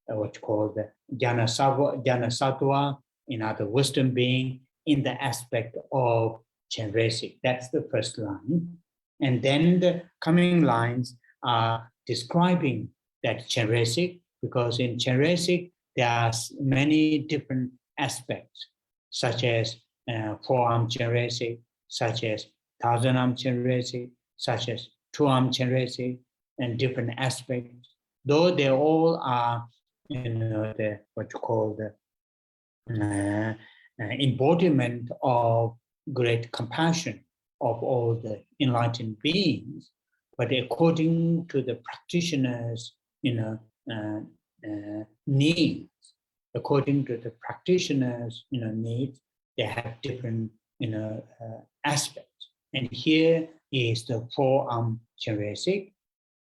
[SPEAKER 1] what you call the Jnanasattva, in other wisdom being, in the aspect of Generesi. That's the first line. And then the coming lines are describing that Generesi, because in Generesi, there are many different aspects, such as four-arm Generesi, such as thousand-arm Generesi, such as two-arm Generesi, and different aspects. Though they all are, the what you call the embodiment of great compassion of all the enlightened beings, but according to the practitioners, needs, according to the practitioners, needs, they have different, aspects. And here is the four-arm Generesi,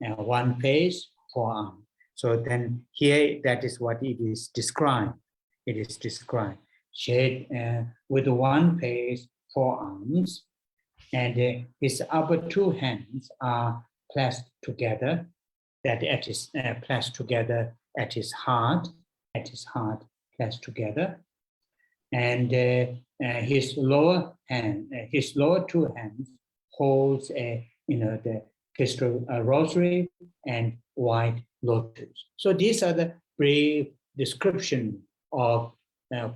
[SPEAKER 1] one face, four-arm. So then here, that is what it is described. It is described. Shade with one face, four arms, and his upper two hands are clasped together, that at his clasped together at his heart, clasped together, and his lower hand, his lower two hands holds the crystal rosary and white lotus. So these are the brief description of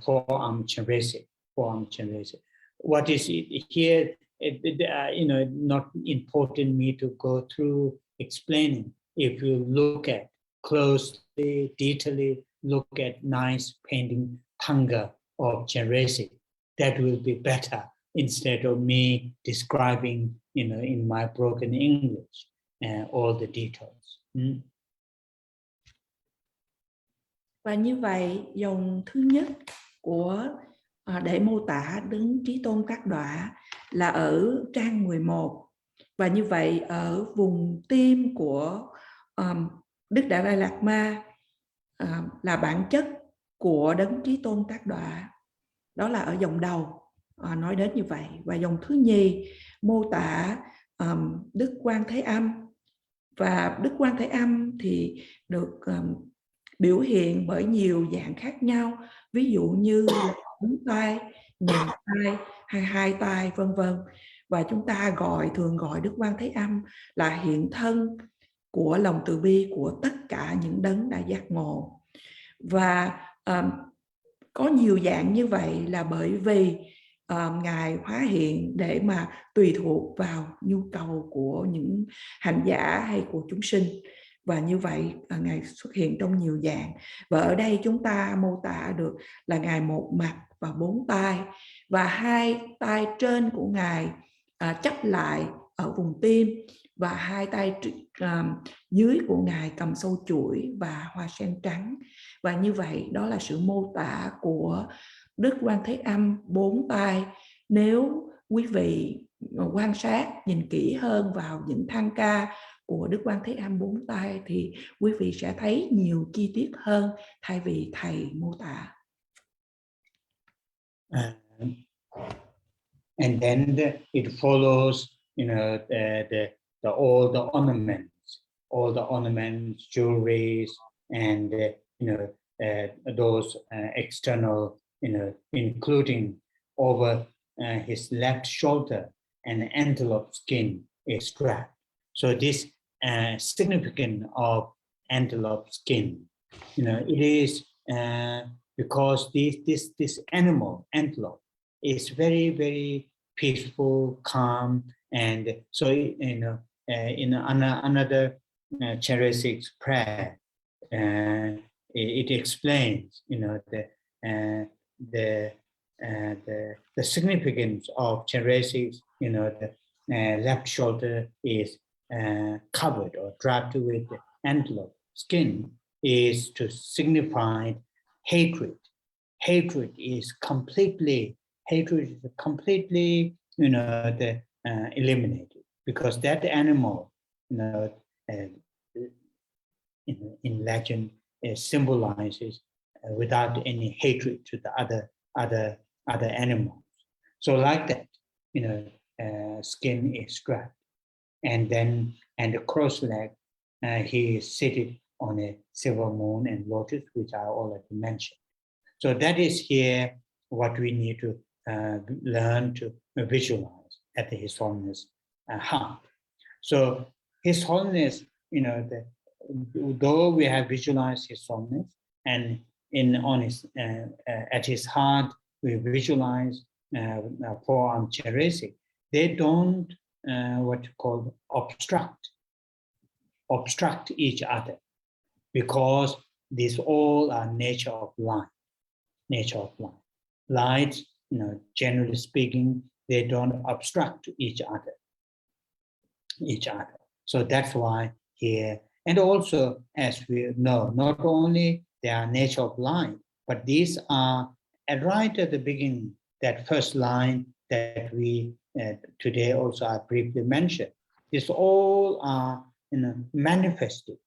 [SPEAKER 1] four-arm Generesi. What is it here? Not important me to go through explaining. If you look at closely, detailedly, look at nice painting Tanga of Generesi, that will be better instead of me describing, in my broken English, all the details.
[SPEAKER 2] Và như vậy, dòng thứ nhất của để mô tả Đấng Trí Tôn Tát Đỏa là ở trang 11. Và như vậy, ở vùng tim của Đức Dalai Lama là bản chất của Đấng Trí Tôn Tát Đỏa. Đó là ở dòng đầu nói đến như vậy. Và dòng thứ nhì mô tả Đức Quan Thế Âm. Và Đức Quan Thế Âm thì được biểu hiện bởi nhiều dạng khác nhau, ví dụ như là bốn tay, nhàn tay hay hai tay, vân vân. Và chúng ta thường gọi Đức Quan Thế Âm là hiện thân của lòng từ bi của tất cả những đấng đã giác ngộ. Và có nhiều dạng như vậy là bởi vì Ngài hóa hiện để mà tùy thuộc vào nhu cầu của những hành giả hay của chúng sinh. Và như vậy Ngài xuất hiện trong nhiều dạng. Và ở đây chúng ta mô tả được là Ngài một mặt và bốn tay. Và hai tay trên của Ngài chắp lại ở vùng tim. Và hai tay dưới của Ngài cầm sâu chuỗi và hoa sen trắng. Và như vậy đó là sự mô tả của Đức Quan Thế Âm bốn tay. Nếu quý vị quan sát, nhìn kỹ hơn vào những thang ca của Đức Quan Thế Âm bốn tay thì quý vị sẽ thấy nhiều chi tiết hơn thay vì thầy mô tả.
[SPEAKER 1] And then it follows, all the ornaments, jewelries, and those external, including over his left shoulder, an antelope skin is wrapped. So this significance of antelope skin, it is because this animal, antelope, is very, very peaceful, calm, and so in another Cheresic prayer, it explains, the significance of Cheresic. The left shoulder is covered or draped with antelope skin, is to signify hatred. Hatred is completely, eliminated, because that animal, in legend, symbolizes without any hatred to the other animals. So like that, skin is scratched, and the cross leg, he is seated on a silver moon and lotus, which I already mentioned. So that is here what we need to learn to visualize at the His Holiness heart. So His Holiness, though we have visualized His Holiness, and at his heart we visualize forearm cherisi, they don't what you call obstruct each other, because these all are nature of light. Light, generally speaking, they don't obstruct each other. So that's why here, and also as we know, not only they are nature of light, but these are right at the beginning, that first line that we today also I briefly mentioned. These all are manifested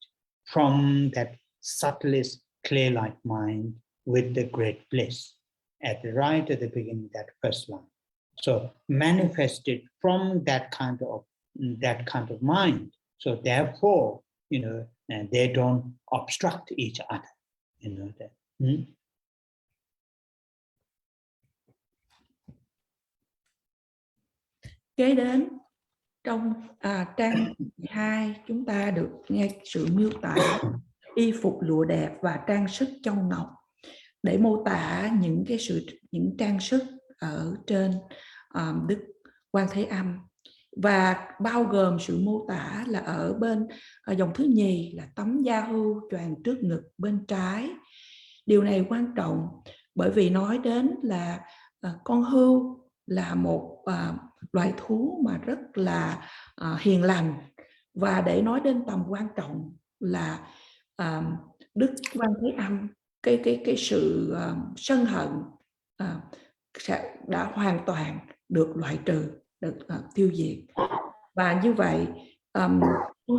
[SPEAKER 1] from that subtlest clay-like mind with the great bliss right at the beginning, that first line. So manifested from that kind of mind. So therefore, and they don't obstruct each other.
[SPEAKER 2] Kế đến trong trang 2, chúng ta được nghe sự miêu tả y phục lụa đẹp và trang sức châu ngọc để mô tả những trang sức ở trên Đức Quan Thế Âm, và bao gồm sự mô tả là ở bên dòng thứ nhì là tấm da hưu choàng trước ngực bên trái. Điều này quan trọng bởi vì nói đến là con hưu là một loài thú mà rất là hiền lành, và để nói đến tầm quan trọng là Đức Quan Thế Âm, cái sự sân hận đã hoàn toàn được loại trừ, được tiêu diệt. Và như vậy con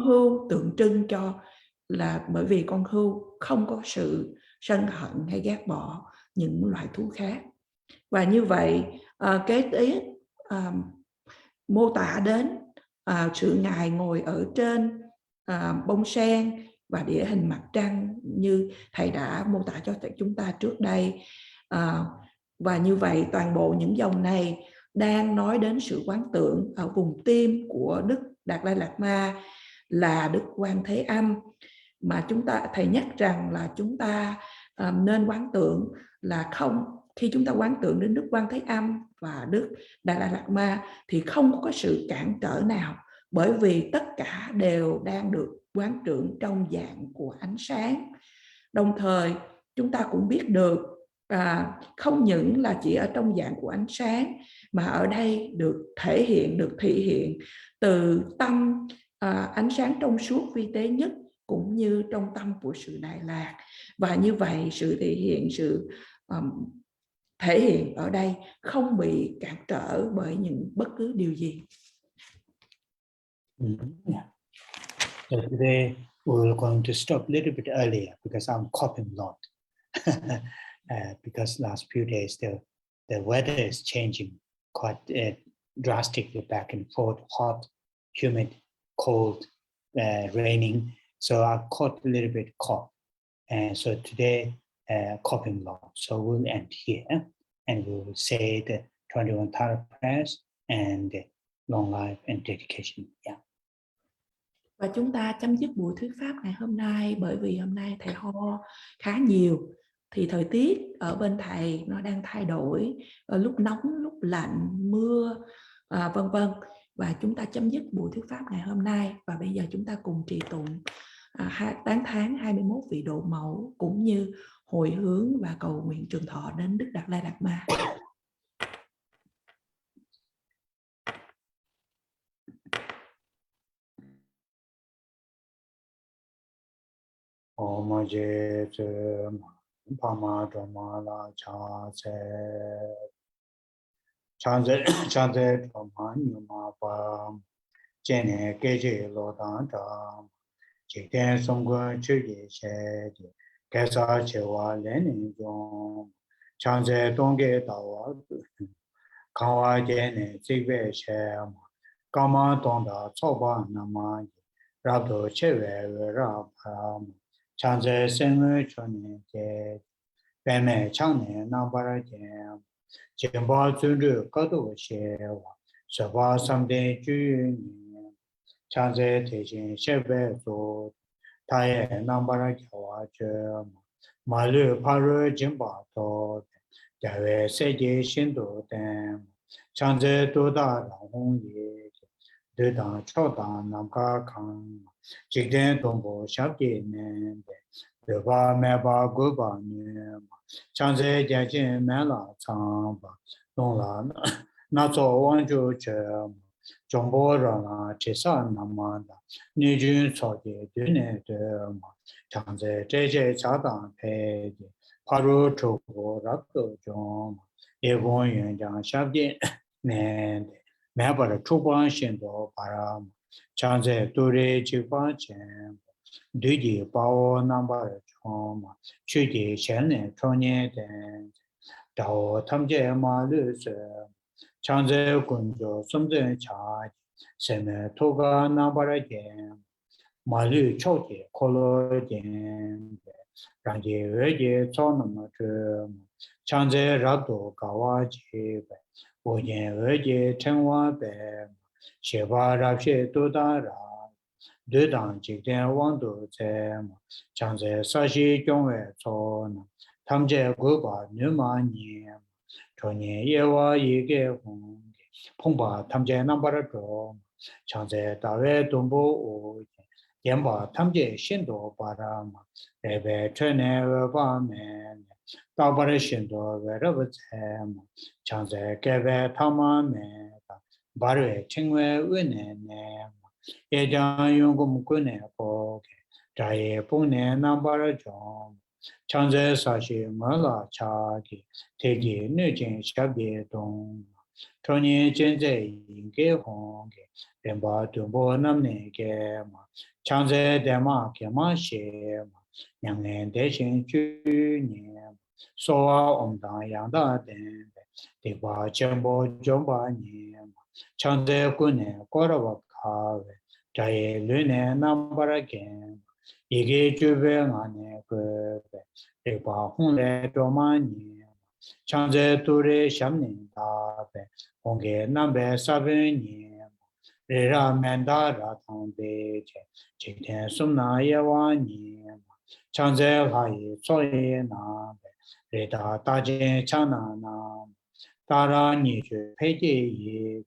[SPEAKER 2] hưu tượng trưng cho là bởi vì con hưu không có sự sân hận hay ghét bỏ những loài thú khác. Và như vậy kế tiếp mô tả đến sự Ngài ngồi ở trên bông sen và đĩa hình mặt trăng như Thầy đã mô tả cho chúng ta trước đây. Và như vậy toàn bộ những dòng này đang nói đến sự quán tưởng ở vùng tim của Đức Đạt Lai Lạt Ma là Đức Quan Thế Âm, mà Thầy nhắc rằng là chúng ta nên quán tưởng là không, khi chúng ta quán tưởng đến Đức Quan Thế Âm và Đức Đạt Lai Lạt Ma thì không có sự cản trở nào, bởi vì tất cả đều đang được quán tưởng trong dạng của ánh sáng. Đồng thời chúng ta cũng biết được không những là chỉ ở trong dạng của ánh sáng, mà ở đây được thể hiện, được thị hiện từ tâm ánh sáng trong suốt vi tế nhất, cũng như trong tâm của sự Đại Lạc. Và như vậy sự thể hiện ở đây không bị cản trở bởi những bất cứ điều gì.
[SPEAKER 1] Yeah. So today we're going to stop a little bit earlier because I'm coughing a lot. Because last few days the weather is changing quite drastically, back and forth, hot, humid, cold, raining. So I caught a little bit cough, and so today coughing a lot. So we'll end here, and we will say the 21 Thara prayers and the long life and dedication. Yeah.
[SPEAKER 2] Và chúng ta chấm dứt buổi thuyết pháp ngày hôm nay, bởi vì hôm nay Thầy ho khá nhiều, thì thời tiết ở bên Thầy nó đang thay đổi, lúc nóng, lúc lạnh, mưa, vân vân. Và chúng ta chấm dứt buổi thuyết pháp ngày hôm nay, và bây giờ chúng ta cùng trì tụng tán thán 21 vị độ mẫu, cũng như hồi hướng và cầu nguyện trường thọ đến Đức Đạt Lai Lạt Ma.
[SPEAKER 1] Om je pama dhamma la cha se pama nyuma pa Jene Geji Lodan Dam, Jikden Songgun Chugi She, Kesa Chewa Lenin Zong, Chanze Dongge Dawa, Kawa Jene Zigbe She, Kama Donda Soba Nama, Rabdo Chewe Rab, Chanze Semu Chone, Peme Chane Nambara Jam, Jimba Zundu Kado Shewa, Saba Samde Juni, Chanze Tejin Shebe Zo, Taye Nambara Jawa Jam, Malu Paru Jimba To, Jawe Seji Shindo Dem, Chanze Doda Hong Ye, Dedan Chodan Namka Kang, Jigden Dombo Shabdi Nende, Deba Meba Guba Nyema, Chanze Jajin Mela Chamba, Dongla Nazo Wanju Chema, Jombo Rana Chisa Namanda, Nijun Soji Dune Dema, Chanze Jeje Chadan Pege, Paru Chogo Rakdo Joma, Egon Yunjang Shabdi Nende, Meba Chuban Shindo Param, Chanze Dure Chiban Chen, Duji Bao Number Choma, Chuji Shen Chonye Den, Dao Tamje Malus, Chanze Gunjo Sumzen Chaj, Seme Toga Number again, Malu Choki, Kolo Den, Rangi Veji Tonama Chum, Chanze Rado Gawaji, Ojen Veji Tenwa Be, Sheba Rapshe Dodara. Dudang Jigden Wangdu Zema, Changze Sashi Jongwe Chona, Tamje Guba Numa Nyema, Chonye Yewa Yige Hongi, Pongba Tamje Nambara Choma, Changze Dawe Dumbo Uye, Yenba Tamje Shindo Barama, Rebe Chene Weba Mene, Dabara Shindo Wereba Zema, Changze Gebe Tama Meta, Barwe Chingwe Wene Nema, Yejang Yungum Kune Poke, Jaye Pune Nambara Jom, Chanze Sashi Mala Chaki, Tegi Nujin Shabi Dong, Tony Jenze Yinge Honge, Remba Dumbo Namne Gema, Chanze Dema Kema Shema, Yang Deshin Ju Soa Omdang Yangda Den, Deba Jembo Jomba Nyema, Chanze Kune Korava Kave, Jaye Lune Nambara Game, Ige Jube Ngane Gube, Reba Hune Domani, Chanze Ture Shamnin Tabe, Honge Nambe Sabini, Rera Mendara Tambe, Chikten Sumna Yawani, Chanze Hai Soye Nabe, Reda Tajin Chana Nam, Tara Niju Peji Yi,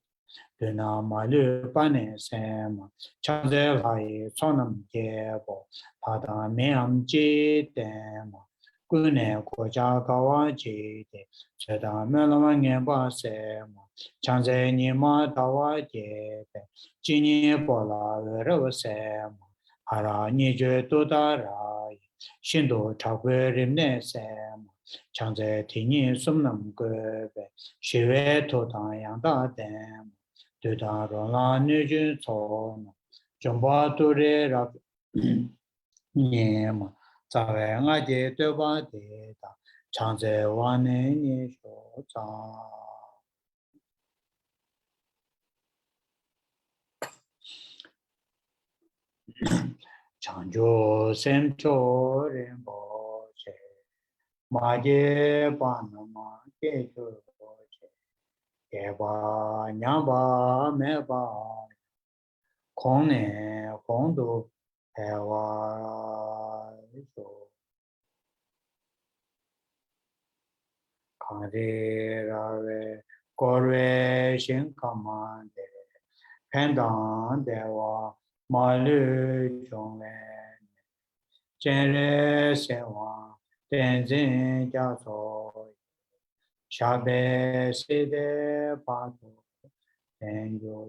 [SPEAKER 1] Duna Malu Pane Sema, Chanze Hai Sonam Jebo, Pada Meam Ji Dema, Gune Koja Gawa Ji De, Seda Melaman Ba Sema, Chanze Nima Dawa Jebe, Jini Bola Rava Sema, Hara Niju Dudara, Shindo Chakwe Rimne Sema, Chanze Tini Sumnam Gube, Shive Totan Yangda Dema, Dudang Rola Nujun Son, Jumba Ture Rab Nyema, Zawe Ngaje Deba Deta, Chanze Wane Nisho Zang. Chanjo Semcho Rinpoche, Maje Panama Kecho Boche, Eba Nyamba Meba, Kone Kondo Ewa So Kare Rave Korwe Shinkamande Pendan Dewa Malu Chongwe Chenre Sewa Tenzin Jaso Shabe Sede Pato Tenjo.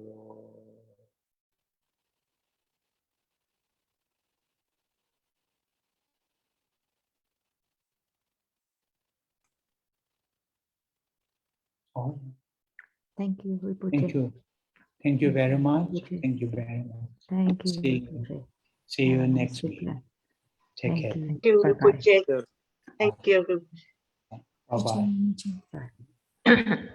[SPEAKER 3] Thank you, Rinpoche.
[SPEAKER 1] Thank you. Thank you very much.
[SPEAKER 3] Okay.
[SPEAKER 1] Thank you very much.
[SPEAKER 3] Thank you.
[SPEAKER 1] See you next week. Take
[SPEAKER 3] Thank
[SPEAKER 1] care.
[SPEAKER 3] you.
[SPEAKER 4] Thank you,
[SPEAKER 3] Bye-bye.
[SPEAKER 4] Rinpoche. Thank you.
[SPEAKER 1] Bye-bye.
[SPEAKER 3] Bye.